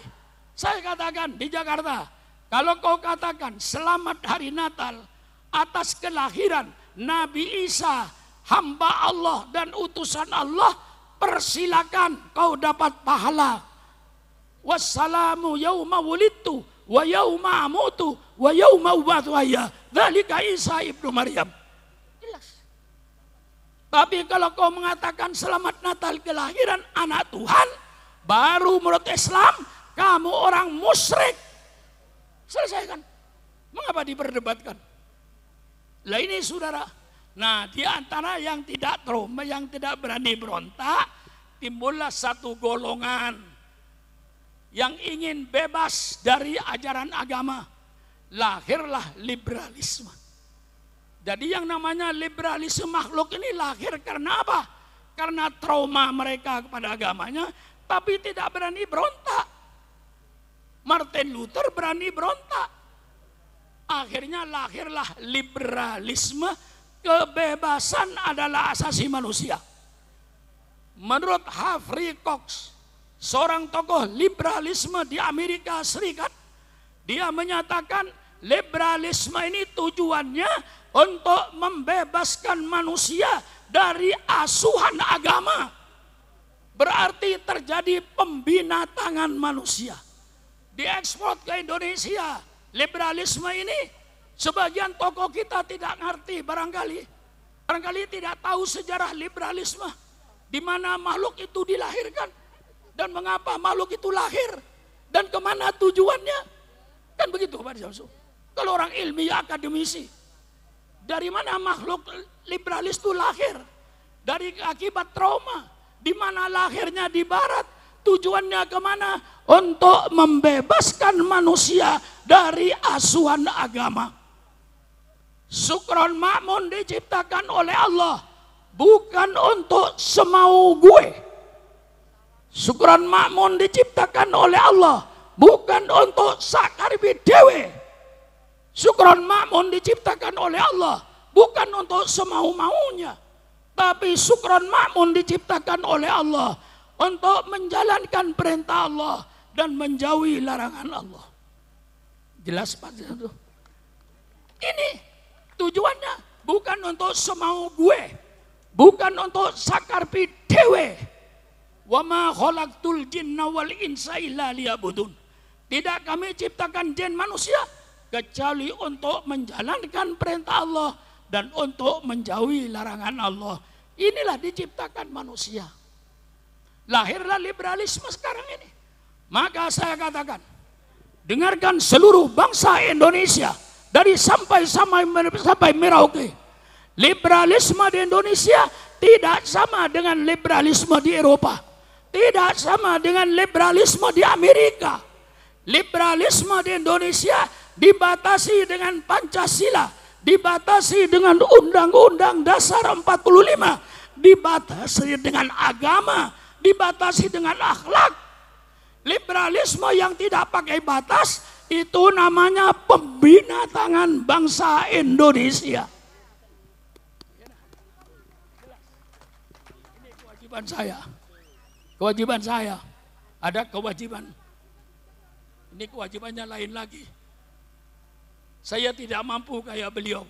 Saya katakan di Jakarta, kalau kau katakan selamat hari Natal atas kelahiran Nabi Isa, hamba Allah dan utusan Allah, persilakan kau dapat pahala. Wassalamu yauma wulidtu wa yauma amutu wa yauma ub'atsu hayya. Dzalika Isa ibnu Maryam. Jelas. Tapi kalau kau mengatakan selamat Natal kelahiran anak Tuhan, baru menurut Islam kamu orang musyrik. Selesaikan. Mengapa diperdebatkan? Lah ini saudara. Nah, di antara yang tidak trauma, yang tidak berani berontak, timbullah satu golongan yang ingin bebas dari ajaran agama. Lahirlah liberalisme. Jadi yang namanya liberalisme makhluk ini lahir karena apa? Karena trauma mereka kepada agamanya, tapi tidak berani berontak. Martin Luther berani berontak. Akhirnya lahirlah liberalisme, kebebasan adalah asasi manusia. Menurut Humphrey Cox, seorang tokoh liberalisme di Amerika Serikat, dia menyatakan liberalisme ini tujuannya untuk membebaskan manusia dari asuhan agama. Berarti terjadi pembinatangan manusia. Diekspor ke Indonesia. Liberalisme ini sebagian tokoh kita tidak ngerti barangkali. Barangkali tidak tahu sejarah liberalisme. Di mana makhluk itu dilahirkan. Dan mengapa makhluk itu lahir. Dan kemana tujuannya. Kan begitu Pak Syamsu. Kalau orang ilmiah akademisi. Dari mana makhluk liberalis itu lahir. Dari akibat trauma. Di mana lahirnya di barat. Tujuannya kemana? Untuk membebaskan manusia dari asuhan agama. Sukron Makmun diciptakan oleh Allah. Bukan untuk semau gue. Sukron Makmun diciptakan oleh Allah. Bukan untuk sakarbi dewe. Sukron Makmun diciptakan oleh Allah. Bukan untuk semau-maunya. Tapi sukron Makmun diciptakan oleh Allah. Untuk menjalankan perintah Allah dan menjauhi larangan Allah. Jelas Pak? Ini tujuannya bukan untuk semau gue, bukan untuk sakarpi dewe. Wa ma khalaqtul jinna wal insa illa liya'budun. Tidak kami ciptakan jin manusia kecuali untuk menjalankan perintah Allah dan untuk menjauhi larangan Allah. Inilah diciptakan manusia. Lahirlah liberalisme sekarang ini. Maka saya katakan, dengarkan seluruh bangsa Indonesia dari sampai Merauke. Liberalisme di Indonesia tidak sama dengan liberalisme di Eropa. Tidak sama dengan liberalisme di Amerika. Liberalisme di Indonesia dibatasi dengan Pancasila, dibatasi dengan Undang-Undang Dasar 45, dibatasi dengan agama, dibatasi dengan akhlak. Liberalisme yang tidak pakai batas itu namanya pembinatangan bangsa Indonesia. kewajiban saya. Kewajiban saya. Ada kewajiban. Ini kewajibannya lain lagi. Saya tidak mampu kayak beliau.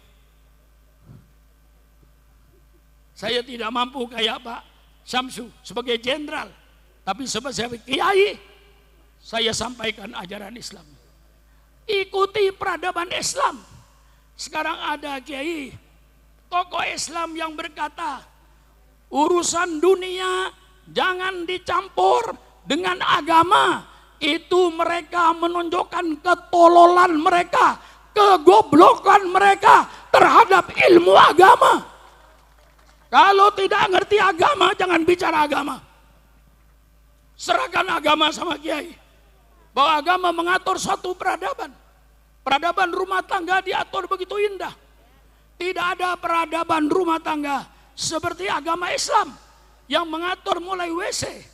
Saya tidak mampu kayak Pak Syamsu sebagai jenderal. Tapi sebagai kiai, saya sampaikan ajaran Islam. Ikuti peradaban Islam. Sekarang ada kiai, tokoh Islam yang berkata, urusan dunia jangan dicampur dengan agama. Itu mereka menunjukkan ketololan mereka, kegoblokan mereka terhadap ilmu agama. Kalau tidak ngerti agama, jangan bicara agama. Serahkan agama sama kiai. Bahwa agama mengatur suatu peradaban. Peradaban rumah tangga diatur begitu indah. Tidak ada peradaban rumah tangga seperti agama Islam yang mengatur mulai WC.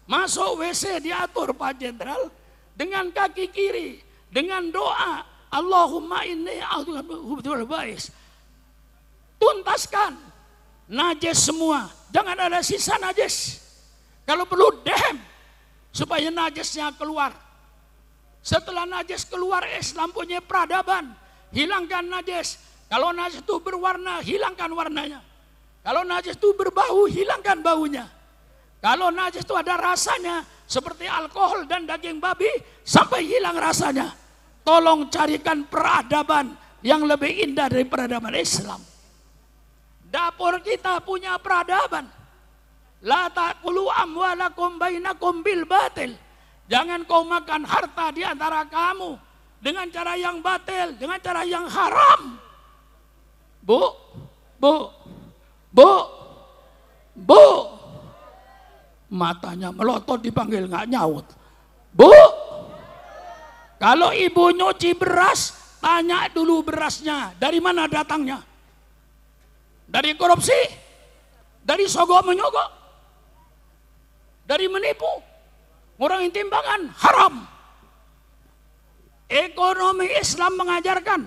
Masuk WC diatur Pak Jenderal dengan kaki kiri, dengan doa Allahumma inni a'udzubika ba'is. Tuntaskan najis semua, jangan ada sisa najis. Kalau perlu dehem supaya najisnya keluar. Setelah najis keluar, Islam punya peradaban. Hilangkan najis. Kalau najis itu berwarna, hilangkan warnanya. Kalau najis itu berbau, hilangkan baunya. Kalau najis itu ada rasanya, seperti alkohol dan daging babi, sampai hilang rasanya. Tolong carikan peradaban yang lebih indah dari peradaban Islam. Dapur kita punya peradaban. La ta'kulu amwalakum bainakum bil batil. Jangan kau makan harta di antara kamu dengan cara yang batil, dengan cara yang haram. Bu. Matanya melotot dipanggil nggak nyaut. Bu. Kalau ibu nyuci beras, tanya dulu berasnya dari mana datangnya. Dari korupsi, dari sogok menyogok, dari menipu, ngurangi timbangan, haram. Ekonomi Islam mengajarkan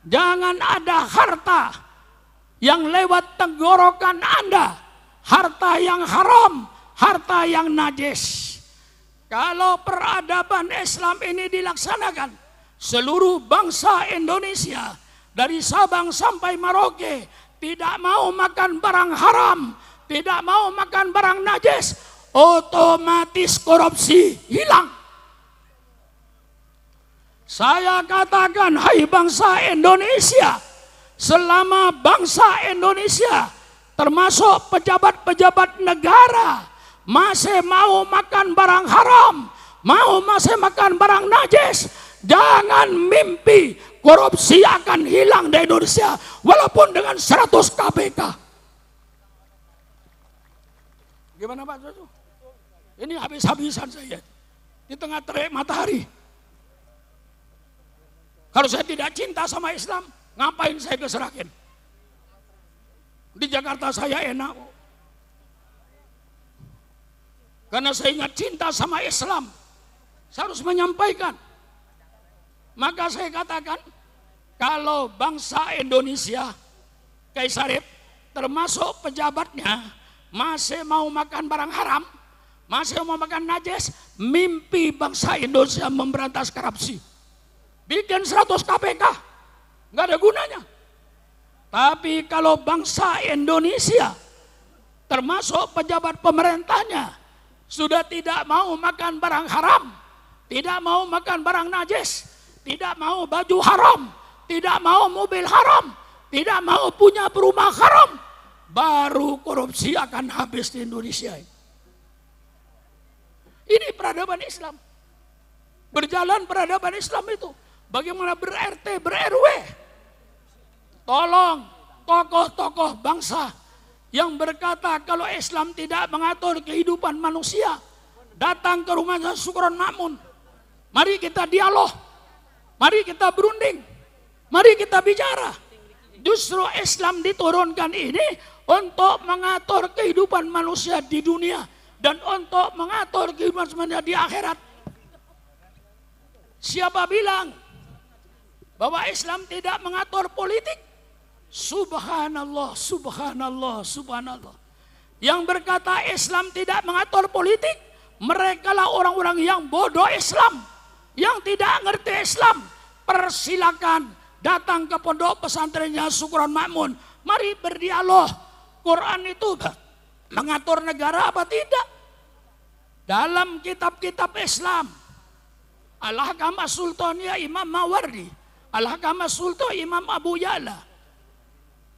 jangan ada harta yang lewat tenggorokan Anda, harta yang haram, harta yang najis. Kalau peradaban Islam ini dilaksanakan, seluruh bangsa Indonesia dari Sabang sampai Merauke tidak mau makan barang haram, tidak mau makan barang najis, otomatis korupsi hilang. Saya katakan, hai bangsa Indonesia, selama bangsa Indonesia termasuk pejabat-pejabat negara masih mau makan barang haram, masih makan barang najis, jangan mimpi korupsi akan hilang di Indonesia walaupun dengan 100 KPK. Gimana Pak Jojo? Ini habis-habisan saya di tengah terik matahari. Kalau saya tidak cinta sama Islam, ngapain saya ke Seragen? Di Jakarta saya enak. Karena saya ingat cinta sama Islam, saya harus menyampaikan. Maka saya katakan, kalau bangsa Indonesia, Kaisarip, termasuk pejabatnya, masih mau makan barang haram, masih mau makan najis, mimpi bangsa Indonesia memberantas korupsi. Bikin 100 KPK, nggak ada gunanya. Tapi kalau bangsa Indonesia, termasuk pejabat pemerintahnya, sudah tidak mau makan barang haram, tidak mau makan barang najis, tidak mau baju haram, tidak mau mobil haram, tidak mau punya rumah haram, baru korupsi akan habis di Indonesia. Ini peradaban Islam. Berjalan peradaban Islam itu. Bagaimana ber-RT, ber-RW. Tolong tokoh-tokoh bangsa yang berkata kalau Islam tidak mengatur kehidupan manusia, datang ke rumahnya Sukron Makmun. Mari kita dialog. Mari kita berunding, mari kita bicara. Justru Islam diturunkan ini untuk mengatur kehidupan manusia di dunia dan untuk mengatur kehidupan manusia di akhirat. Siapa bilang bahwa Islam tidak mengatur politik? Subhanallah, subhanallah, subhanallah. yang berkata Islam tidak mengatur politik, mereka lah orang-orang yang bodoh Islam, yang tidak ngerti Islam. Persilakan datang ke pondok pesantrennya Syukron Makmun. Mari berdialog. Quran itu mengatur negara apa tidak? Dalam kitab-kitab Islam, Al-Ahkamah Sultaniyah Imam Mawardi, Al-Ahkamah Sultan Imam Abu Ya'la,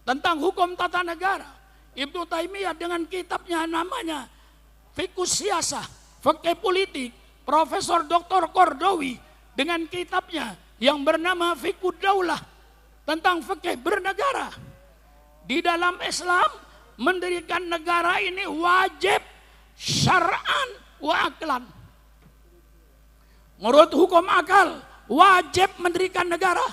tentang hukum tata negara. Ibnu Taimiyah dengan kitabnya namanya Fiqhus Siyasah, Fikih Politik. Profesor Dr. Kordowi dengan kitabnya yang bernama Fiqhud Daulah, tentang fikih bernegara. Di dalam Islam, mendirikan negara ini wajib syar'an wa aklan. Menurut hukum akal, wajib mendirikan negara.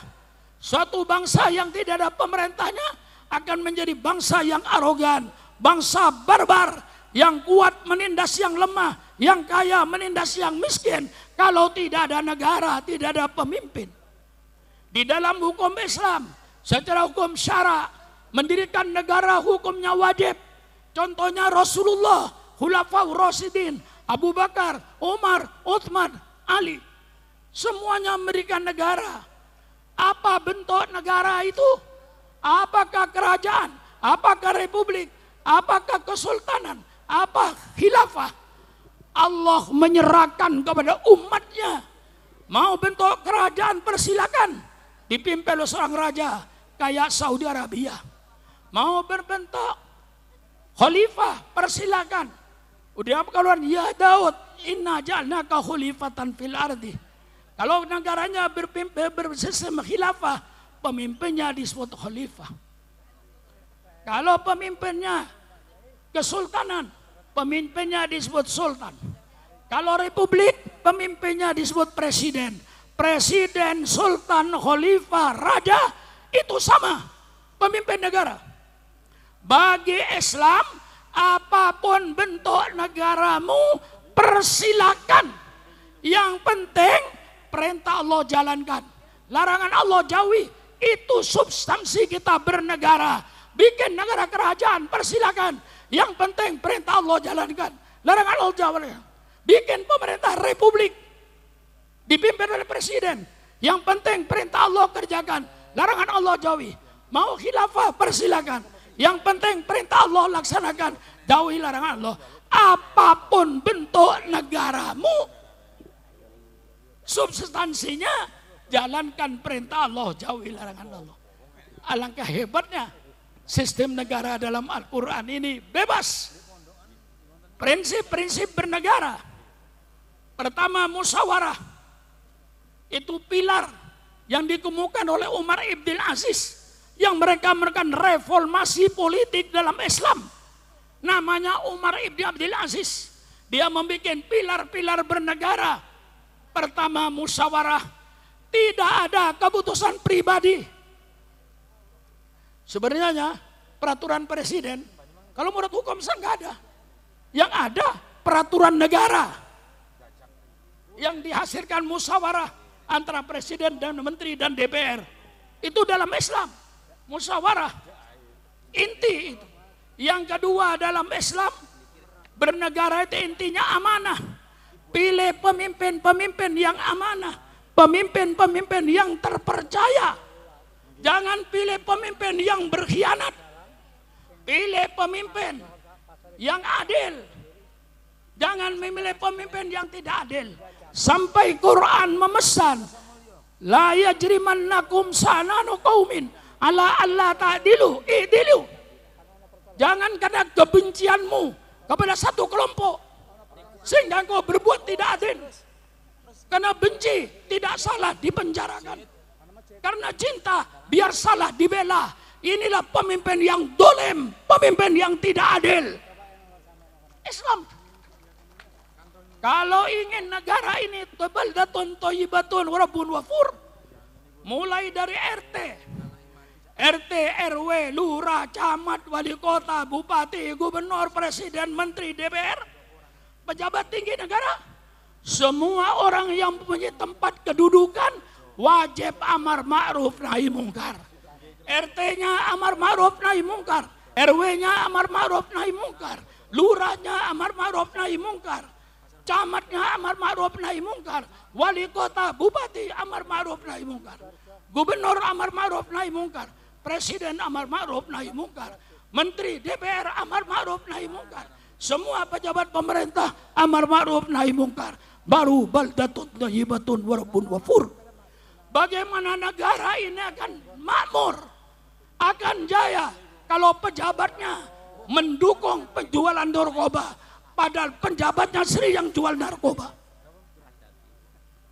Suatu bangsa yang tidak ada pemerintahnya akan menjadi bangsa yang arogan, bangsa barbar, yang kuat menindas yang lemah, yang kaya menindas yang miskin. Kalau tidak ada negara, tidak ada pemimpin. Di dalam hukum Islam, secara hukum syara, mendirikan negara hukumnya wajib. Contohnya Rasulullah, Khulafaur Rasyidin, Abu Bakar, Umar, Utsman, Ali. Semuanya mendirikan negara. Apa bentuk negara itu? Apakah kerajaan? Apakah republik? Apakah kesultanan? Apa khilafah? Allah menyerahkan kepada umatnya. Mau bentuk kerajaan persilakan, dipimpin oleh seorang raja kayak Saudi Arabia. Mau berbentuk khalifah persilakan. Udah kalau ya Daud, inna ja'alnaka khalifatan fil ardi. Kalau negaranya bersistem khilafah, pemimpinnya disebut khalifah. Kalau pemimpinnya kesultanan, pemimpinnya disebut sultan. Kalau republik, pemimpinnya disebut presiden. Presiden, sultan, khalifah, raja, itu sama pemimpin negara. Bagi Islam, apapun bentuk negaramu, persilakan. Yang penting perintah Allah jalankan, larangan Allah jauhi. Itu substansi kita bernegara. Bikin negara kerajaan, persilakan. Yang penting perintah Allah jalankan, larangan Allah jalankan. Bikin pemerintah republik, dipimpin oleh presiden. Yang penting perintah Allah kerjakan, larangan Allah jauhi. Mau khilafah, persilakan. Yang penting perintah Allah laksanakan, jauhi larangan Allah. Apapun bentuk negaramu, substansinya jalankan perintah Allah, jauhi larangan Allah. Alangkah hebatnya sistem negara dalam Al-Quran ini bebas. Prinsip-prinsip bernegara. Pertama, musyawarah. Itu pilar yang dikemukakan oleh Umar Ibn Aziz, yang mereka melakukan reformasi politik dalam Islam. Namanya Umar Ibn Abdul Aziz. Dia membuat pilar-pilar bernegara. Pertama, musyawarah. Tidak ada keputusan pribadi. Sebenarnya peraturan presiden, kalau menurut hukum nggak ada. Yang ada peraturan negara yang dihasilkan musyawarah antara presiden dan menteri dan DPR. Itu dalam Islam, musyawarah inti itu. Yang kedua, dalam Islam bernegara itu intinya amanah. Pilih pemimpin-pemimpin yang amanah, pemimpin-pemimpin yang terpercaya. Jangan pilih pemimpin yang berkhianat. Pilih pemimpin yang adil. Jangan memilih pemimpin yang tidak adil. Sampai Quran memesan, la yajrimannakum sananu qaumin ala alla ta'dilu i'dilu. Jangan karena kebencianmu kepada satu kelompok sehingga engkau berbuat tidak adil. Karena benci tidak salah dipenjarakan. Karena cinta biar salah dibela. Inilah pemimpin yang dolim, pemimpin yang tidak adil. Islam. Kalau ingin negara ini baldatun thayyibatun wa rabbun ghafur, mulai dari RT, RW, lurah, camat, wali kota, bupati, gubernur, presiden, menteri, DPR, pejabat tinggi negara, semua orang yang mempunyai tempat kedudukan wajib amar ma'ruf nahi mungkar. RT-nya amar ma'ruf nahi mungkar, RW-nya amar ma'ruf nahi mungkar, lurahnya amar ma'ruf nahi mungkar, camatnya amar ma'ruf nahi mungkar, wali kota, bupati amar ma'ruf nahi mungkar, gubernur amar ma'ruf nahi mungkar, presiden amar ma'ruf nahi mungkar, menteri DPR amar ma'ruf nahi mungkar, semua pejabat pemerintah amar ma'ruf nahi mungkar, baru baldatun thayyibatun wa rabbun ghafur. Bagaimana negara ini akan makmur, akan jaya kalau pejabatnya mendukung penjualan narkoba, padahal penjabatnya sendiri yang jual narkoba.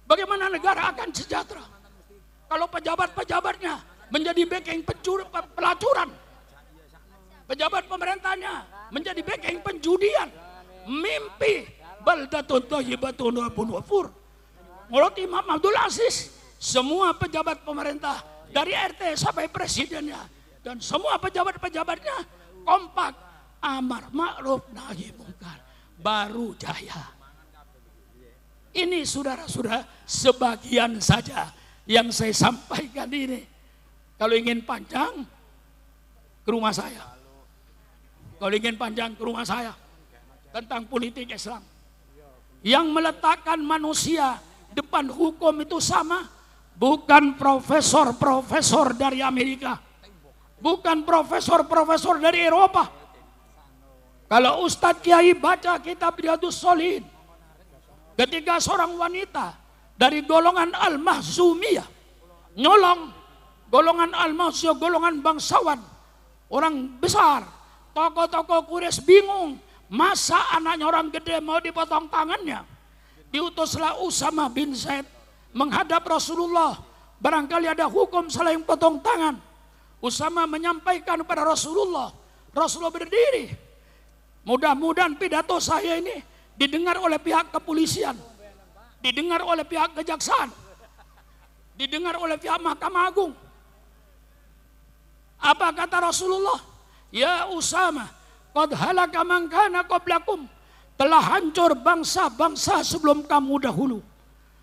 Bagaimana negara akan sejahtera kalau pejabat-pejabatnya menjadi backing pelacuran, pejabat pemerintahnya menjadi backing penjudian, mimpi baldatun thayyibatun wa rabbun ghafur. Menurut Imam Abdul Aziz, semua pejabat pemerintah dari RT sampai presidennya dan semua pejabat-pejabatnya kompak amar ma'ruf nahi mungkar, baru jaya. Ini saudara-saudara sebagian saja yang saya sampaikan ini. Kalau ingin panjang ke rumah saya. Kalau ingin panjang ke rumah saya tentang politik Islam. Yang meletakkan manusia depan hukum itu sama. Bukan profesor-profesor dari Amerika. Bukan profesor-profesor dari Eropa. Kalau Ustadz Kiai baca kitab Riyadhus Shalihin, ketika seorang wanita dari golongan Al-Mahzumiyah nyolong, golongan Al-Mahzumiyah, golongan bangsawan, orang besar, tokoh-tokoh Quraisy bingung, masa anaknya orang gede mau dipotong tangannya. Diutuslah Usama bin Zaid menghadap Rasulullah, barangkali ada hukum selain potong tangan. Usama menyampaikan kepada Rasulullah. Rasulullah berdiri. Mudah-mudahan pidato saya ini didengar oleh pihak kepolisian, didengar oleh pihak kejaksaan, didengar oleh pihak Mahkamah Agung. Apa kata Rasulullah? Ya Usama, qad halaka man kana qablakum. Telah hancur bangsa-bangsa sebelum kamu dahulu.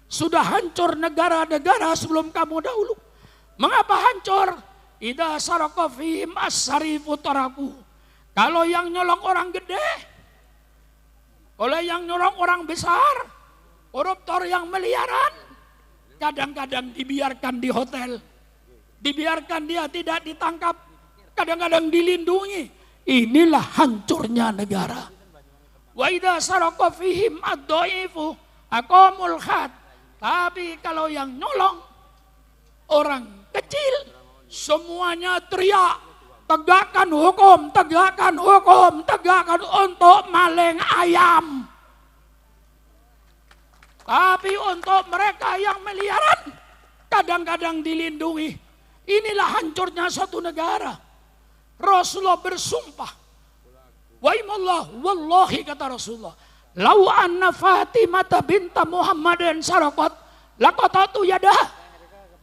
Sudah hancur negara-negara sebelum kamu dahulu. Mengapa hancur? Idza saraka fihim as-sarifu taraku. Kalau yang nyolong orang gede, kalau yang nyolong orang besar, koruptor yang miliaran, kadang-kadang dibiarkan di hotel, dibiarkan dia tidak ditangkap, kadang-kadang dilindungi. Inilah hancurnya negara. Wa idza saraka fihim ad-dhaifu aqamul had. Tapi kalau yang nyolong orang kecil, semuanya teriak, tegakkan hukum, tegakkan hukum, tegakkan untuk maling ayam. Tapi untuk mereka yang miliaran, kadang-kadang dilindungi. Inilah hancurnya suatu negara. Rasulullah bersumpah, waimallah, wallahi kata Rasulullah, lau anna Fatimah binta Muhammadin sarakat laqatatu yadah.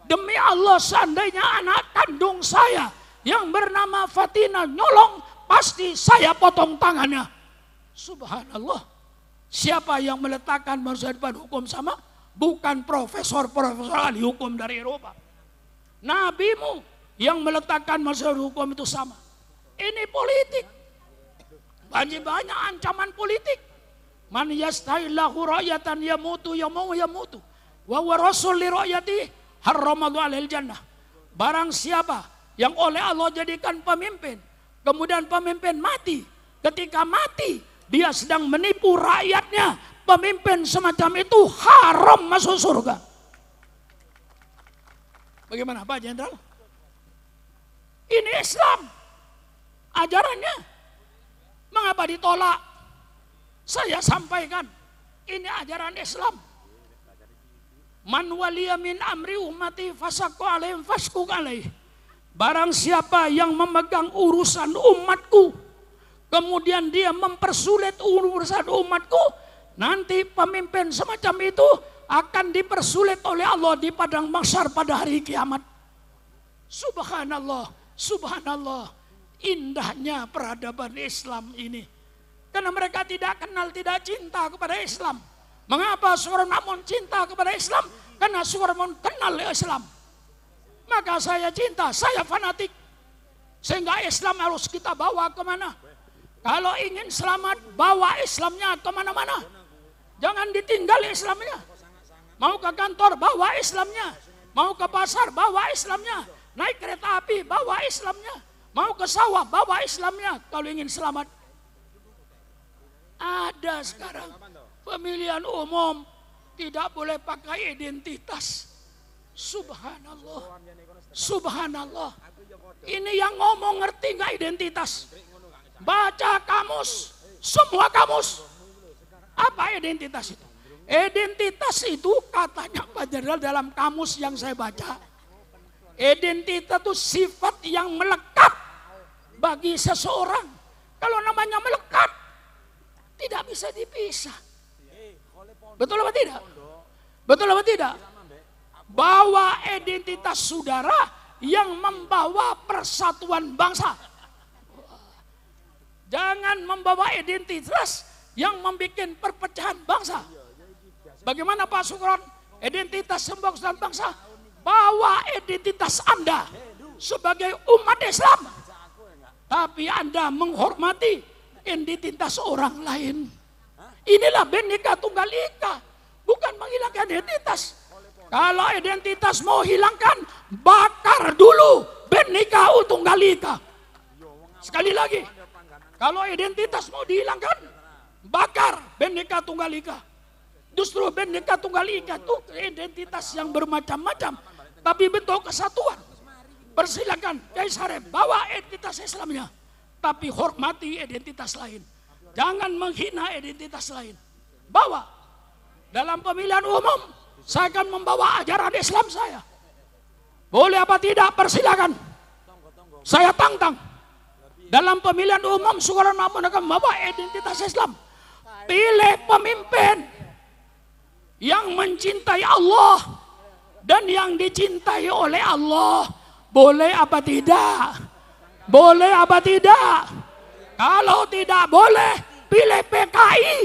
Demi Allah, seandainya anak kandung saya yang bernama Fatina nyolong, pasti saya potong tangannya. Subhanallah. Siapa yang meletakkan manusia depan hukum sama? Bukan profesor-profesor ahli hukum dari Eropa. Nabimu yang meletakkan manusia hukum itu sama. Ini politik. Banyak ancaman politik. Man yastahillahu ra'yatan yamutu yamutu. Wa huwa rasul li ra'yati harramallahu alaihil jannah. Barang siapa yang oleh Allah jadikan pemimpin, kemudian pemimpin mati. Ketika mati, dia sedang menipu rakyatnya. Pemimpin semacam itu haram masuk surga. Bagaimana Pak Jenderal? Ini Islam. Ajarannya. Mengapa ditolak? Saya sampaikan. Ini ajaran Islam. Man waliya min amri ummati fasaqqa alaihim fasquq alaih. Barang siapa yang memegang urusan umatku, kemudian dia mempersulit urusan umatku, nanti pemimpin semacam itu akan dipersulit oleh Allah di padang mahsyar pada hari kiamat. Subhanallah, subhanallah, indahnya peradaban Islam ini. Karena mereka tidak kenal, tidak cinta kepada Islam. Mengapa Sukarno cinta kepada Islam? Karena Sukarno kenal Islam. Maka saya cinta, saya fanatik. Sehingga Islam harus kita bawa kemana? Kalau ingin selamat, bawa Islamnya kemana-mana. Jangan ditinggal Islamnya. Mau ke kantor, bawa Islamnya. Mau ke pasar, bawa Islamnya. Naik kereta api, bawa Islamnya. Mau ke sawah, bawa Islamnya. Kalau ingin selamat. Ada sekarang pemilihan umum tidak boleh pakai identitas. Subhanallah. Subhanallah. Ini yang ngomong ngerti nggak identitas? Baca kamus, semua kamus. Apa identitas itu? Identitas itu katanya Pak Jenderal dalam kamus yang saya baca. Identitas itu sifat yang melekat bagi seseorang. Kalau namanya melekat, tidak bisa dipisah. Betul apa tidak? Betul apa tidak? Bawa identitas saudara yang membawa persatuan bangsa. Jangan membawa identitas yang membuat perpecahan bangsa. Bagaimana Pak Sukron? Identitas pembangunan bangsa. Bawa identitas Anda sebagai umat Islam. Tapi Anda menghormati identitas orang lain. Inilah Bhinneka Tunggal Ika. Bukan menghilangkan identitas. Kalau identitas mau hilangkan, bakar dulu Bhinneka Tunggal Ika. Sekali lagi, kalau identitas mau dihilangkan, bakar Bhinneka Tunggal Ika. Justru Bhinneka Tunggal Ika itu identitas yang bermacam-macam, tapi bentuk kesatuan. Persilakan Kiai Sarip bawa identitas Islamnya, tapi hormati identitas lain. Jangan menghina identitas lain. Bawa. Dalam pemilihan umum, saya akan membawa ajaran Islam saya. Boleh apa tidak? Persilakan. Saya tantang. Dalam pemilihan umum, Soekarno Mahmud akan membawa identitas Islam. Pilih pemimpin yang mencintai Allah dan yang dicintai oleh Allah. Boleh apa tidak? Boleh apa tidak? Kalau tidak boleh, pilih PKI.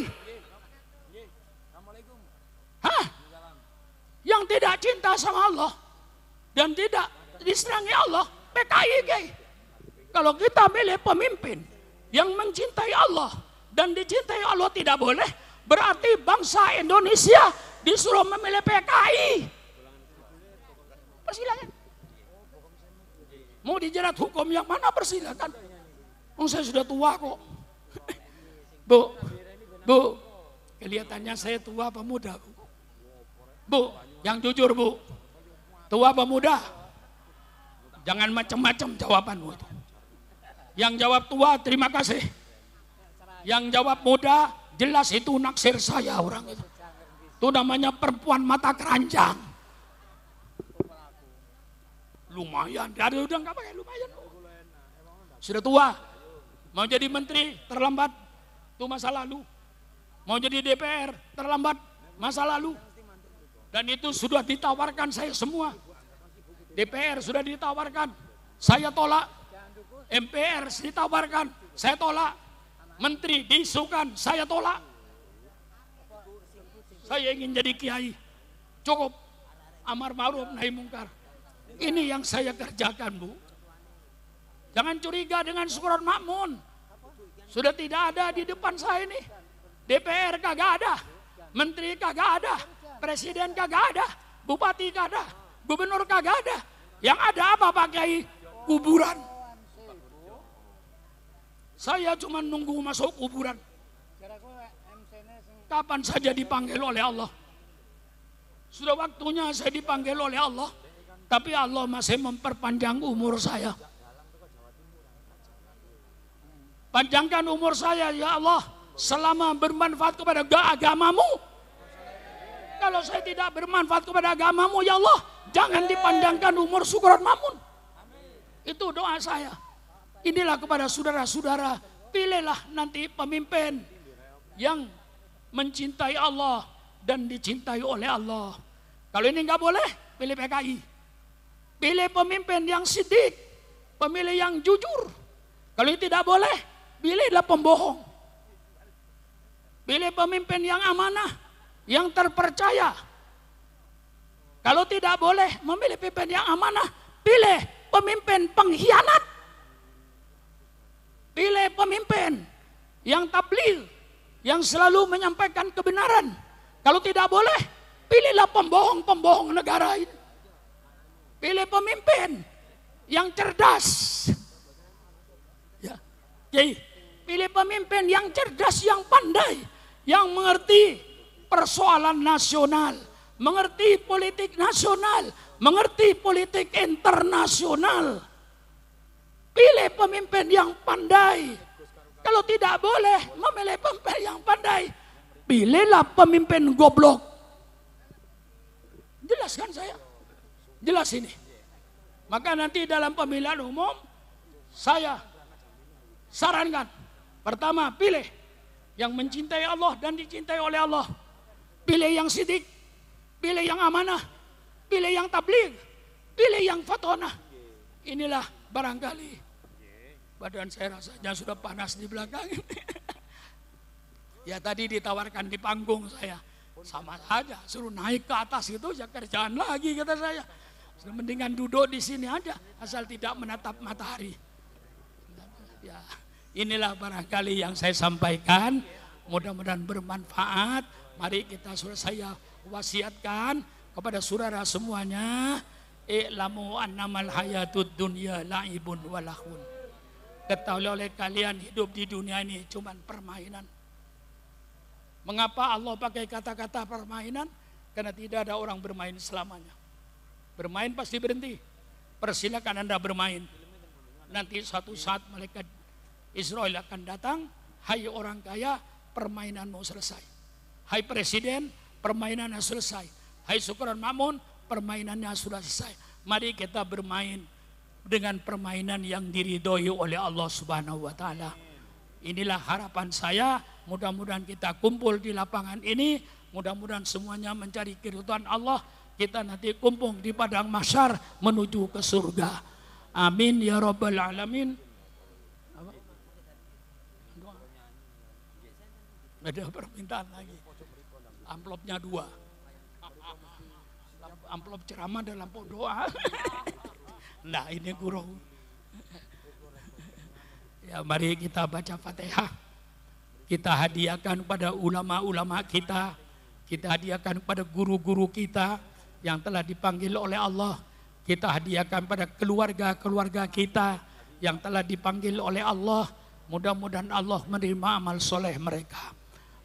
Hah? Yang tidak cinta sama Allah dan tidak diserangi Allah, PKI gay. Kalau kita pilih pemimpin yang mencintai Allah dan dicintai Allah tidak boleh, berarti bangsa Indonesia disuruh memilih PKI. Persilakan. Mau dijerat hukum yang mana persilakan. Saya sudah tua kok. Bu, kelihatannya saya tua apa muda? Bu, yang jujur Bu, tua apa muda? Jangan macam-macam jawabanmu itu. Yang jawab tua terima kasih. Yang jawab muda jelas itu naksir saya orang itu. Itu namanya perempuan mata keranjang. Lumayan, dari udah nggak pakai lumayan. Sudah tua. Mau jadi menteri terlambat, itu masa lalu. Mau jadi DPR terlambat, masa lalu. Dan itu sudah ditawarkan saya semua. DPR sudah ditawarkan, saya tolak. MPR ditawarkan, saya tolak. Menteri diisukan, saya tolak. Saya ingin jadi kiai. Cukup amar ma'ruf nahi mungkar. Ini yang saya kerjakan, Bu. Jangan curiga dengan Soekarno Mahmud. Sudah tidak ada di depan saya ini. DPR kagak ada. Menteri kagak ada. Presiden kagak ada. Bupati kagak ada. Gubernur kagak ada. Yang ada apa Pak Kiai? Kuburan. Saya cuma nunggu masuk kuburan. Kapan saja dipanggil oleh Allah. Sudah waktunya saya dipanggil oleh Allah. Tapi Allah masih memperpanjang umur saya. Panjangkan umur saya ya Allah selama bermanfaat kepada agamamu. Kalau saya tidak bermanfaat kepada agamamu ya Allah, jangan dipanjangkan umur Soekarno Mahmud. Itu doa saya. Inilah kepada saudara-saudara, pilihlah nanti pemimpin yang mencintai Allah dan dicintai oleh Allah. Kalau ini nggak boleh, pilih PKI. Pilih pemimpin yang sidik, pemilih yang jujur. Kalau ini tidak boleh, pilihlah pembohong. Pilih pemimpin yang amanah, yang terpercaya. Kalau tidak boleh memilih pemimpin yang amanah, pilih pemimpin pengkhianat. Pilih pemimpin yang tabligh, yang selalu menyampaikan kebenaran. Kalau tidak boleh, pilihlah pembohong-pembohong negara ini. Pilih pemimpin yang cerdas. Ya. Jadi, pilih pemimpin yang cerdas, yang pandai, yang mengerti persoalan nasional, mengerti politik nasional, mengerti politik internasional. Pilih pemimpin yang pandai. Kalau tidak boleh memilih pemimpin yang pandai, pilihlah pemimpin goblok. Jelas kan saya? Jelas ini. Maka nanti dalam pemilihan umum, saya sarankan, pertama pilih yang mencintai Allah dan dicintai oleh Allah. Pilih yang sidik, pilih yang amanah, pilih yang tabligh, pilih yang fatonah. Inilah barangkali badan saya rasanya sudah panas di belakang. Ya tadi ditawarkan di panggung saya, sama saja suruh naik ke atas itu ya kerjaan lagi kata saya. Mendingan duduk di sini aja asal tidak menatap matahari. Ya, inilah barangkali yang saya sampaikan. Mudah-mudahan bermanfaat. Mari kita saya wasiatkan kepada saudara semuanya, i'lamu annamal hayatud dunya la'ibun wa lahun. Ketahuilah oleh kalian hidup di dunia ini cuma permainan. Mengapa Allah pakai kata-kata permainan? Karena tidak ada orang bermain selamanya. Bermain pasti berhenti. Persilakan Anda bermain. Nanti suatu saat malaikat Israel akan datang. Hai orang kaya, permainanmu selesai. Hai presiden, permainannya selesai. Hai Sultan Mamun, permainannya sudah selesai. Mari kita bermain dengan permainan yang diridhoi oleh Allah Subhanahu wa taala. Inilah harapan saya, mudah-mudahan kita kumpul di lapangan ini, mudah-mudahan semuanya mencari keridhaan Allah, kita nanti kumpul di padang mahsyar menuju ke surga. Amin ya rabbal alamin. Ada permintaan lagi. Amplopnya 2. Amplop ceramah dan amplop doa. Nah ini guru. Ya mari kita baca Fatihah. Kita hadiahkan kepada ulama-ulama kita. Kita hadiahkan kepada guru-guru kita yang telah dipanggil oleh Allah. Kita hadiahkan pada keluarga-keluarga kita yang telah dipanggil oleh Allah. Mudah-mudahan Allah menerima amal soleh mereka.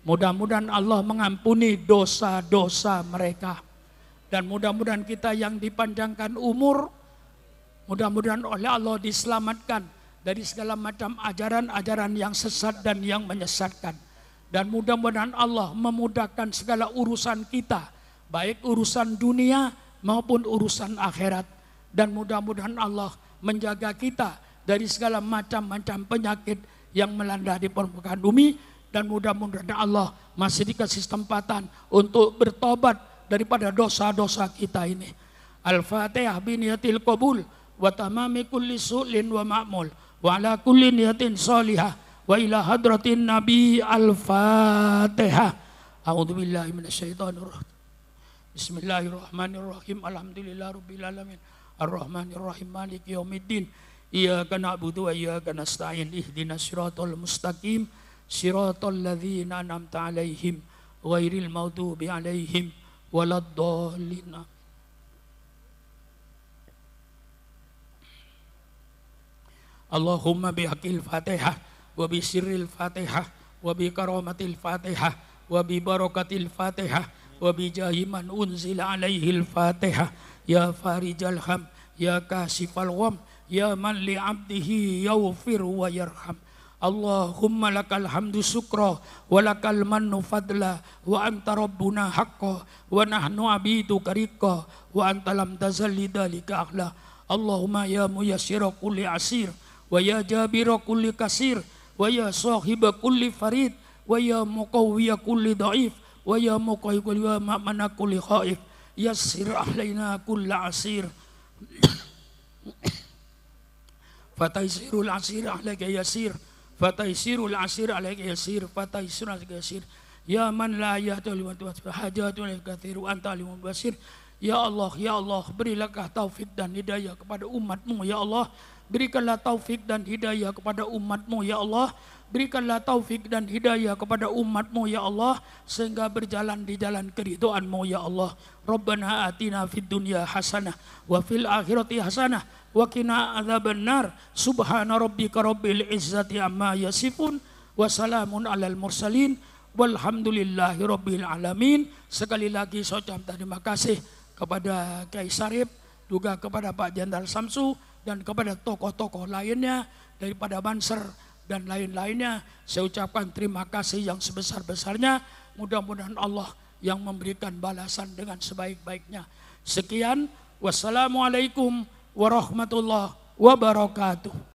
Mudah-mudahan Allah mengampuni dosa-dosa mereka. Dan mudah-mudahan kita yang dipanjangkan umur, mudah-mudahan oleh Allah diselamatkan dari segala macam ajaran-ajaran yang sesat dan yang menyesatkan. Dan mudah-mudahan Allah memudahkan segala urusan kita, baik urusan dunia maupun urusan akhirat. Dan mudah-mudahan Allah menjaga kita dari segala macam-macam penyakit yang melanda di permukaan bumi. Dan mudah-mudahan Allah masih dikasih kesempatan untuk bertobat daripada dosa-dosa kita ini. Al-Fatihah biniyatil qabul wa tamami kulli su'lin wa ma'mul wa ala kulli niyatin salihah wa ila hadratin nabi al-Fatihah. A'udzubillahi minasyaitonir rajim. Bismillahirrahmanirrahim. Alhamdulillahirabbil alamin. Arrahmanirrahim. Maliki yaumiddin. Iyyaka na'budu wa iyyaka nasta'in. Ihdinas siratal mustaqim. Siratal ladzina an'amta 'alaihim ghairil maghdubi 'alaihim waladdallin. Allahumma bihaqqil Fatihah wa bi sirril Fatihah wa bi karamatil Fatihah wa bi barakatil Fatihah wa bi jahi man unzila 'alaihil Fatihah ya farijal ham ya kasifal gham ya man li 'abdihi yaghfir wa yarham. Allahumma lakal hamdu syukra wa lakal mannu fadla wa anta rabbuna haqqa wa nahnu abiduka riqqa wa anta lam tazalli dalika ahla. Allahumma ya muyassira kulli asir wa ya jabira kulli kasir wa ya sahiba kulli farid wa ya muqawwiya kulli dhaif wa ya muqayyi kulli wa ma'mana kulli khaif yassir alaina kulli asir fataysirul asir alayka yasir fataysirul asir alayka yasir fataysirul asir yasir ya man la ya'tul wa hajatul katsir wa anta alimul basir Ya Allah, berilah taufik dan hidayah kepada umat-Mu, ya Allah. Berikanlah taufik dan hidayah kepada umat-Mu, ya Allah. Berikanlah taufik dan hidayah kepada umat-Mu, ya Allah, sehingga berjalan di jalan keridhaan-Mu, ya Allah. Rabbana atina fid dunya hasanah wa fil akhirati hasanah wa qina adzabannar. Subhana rabbika rabbil izzati amma yasifun wa salamun alal mursalin walhamdulillahi rabbil alamin. Sekali lagi saya ucapkan terima kasih kepada Kiai Sarip, juga kepada Pak Jenderal Samsu, dan kepada tokoh-tokoh lainnya daripada Banser dan lain-lainnya. Saya ucapkan terima kasih yang sebesar-besarnya. Mudah-mudahan Allah yang memberikan balasan dengan sebaik-baiknya. Sekian, wassalamualaikum warahmatullahi wabarakatuh.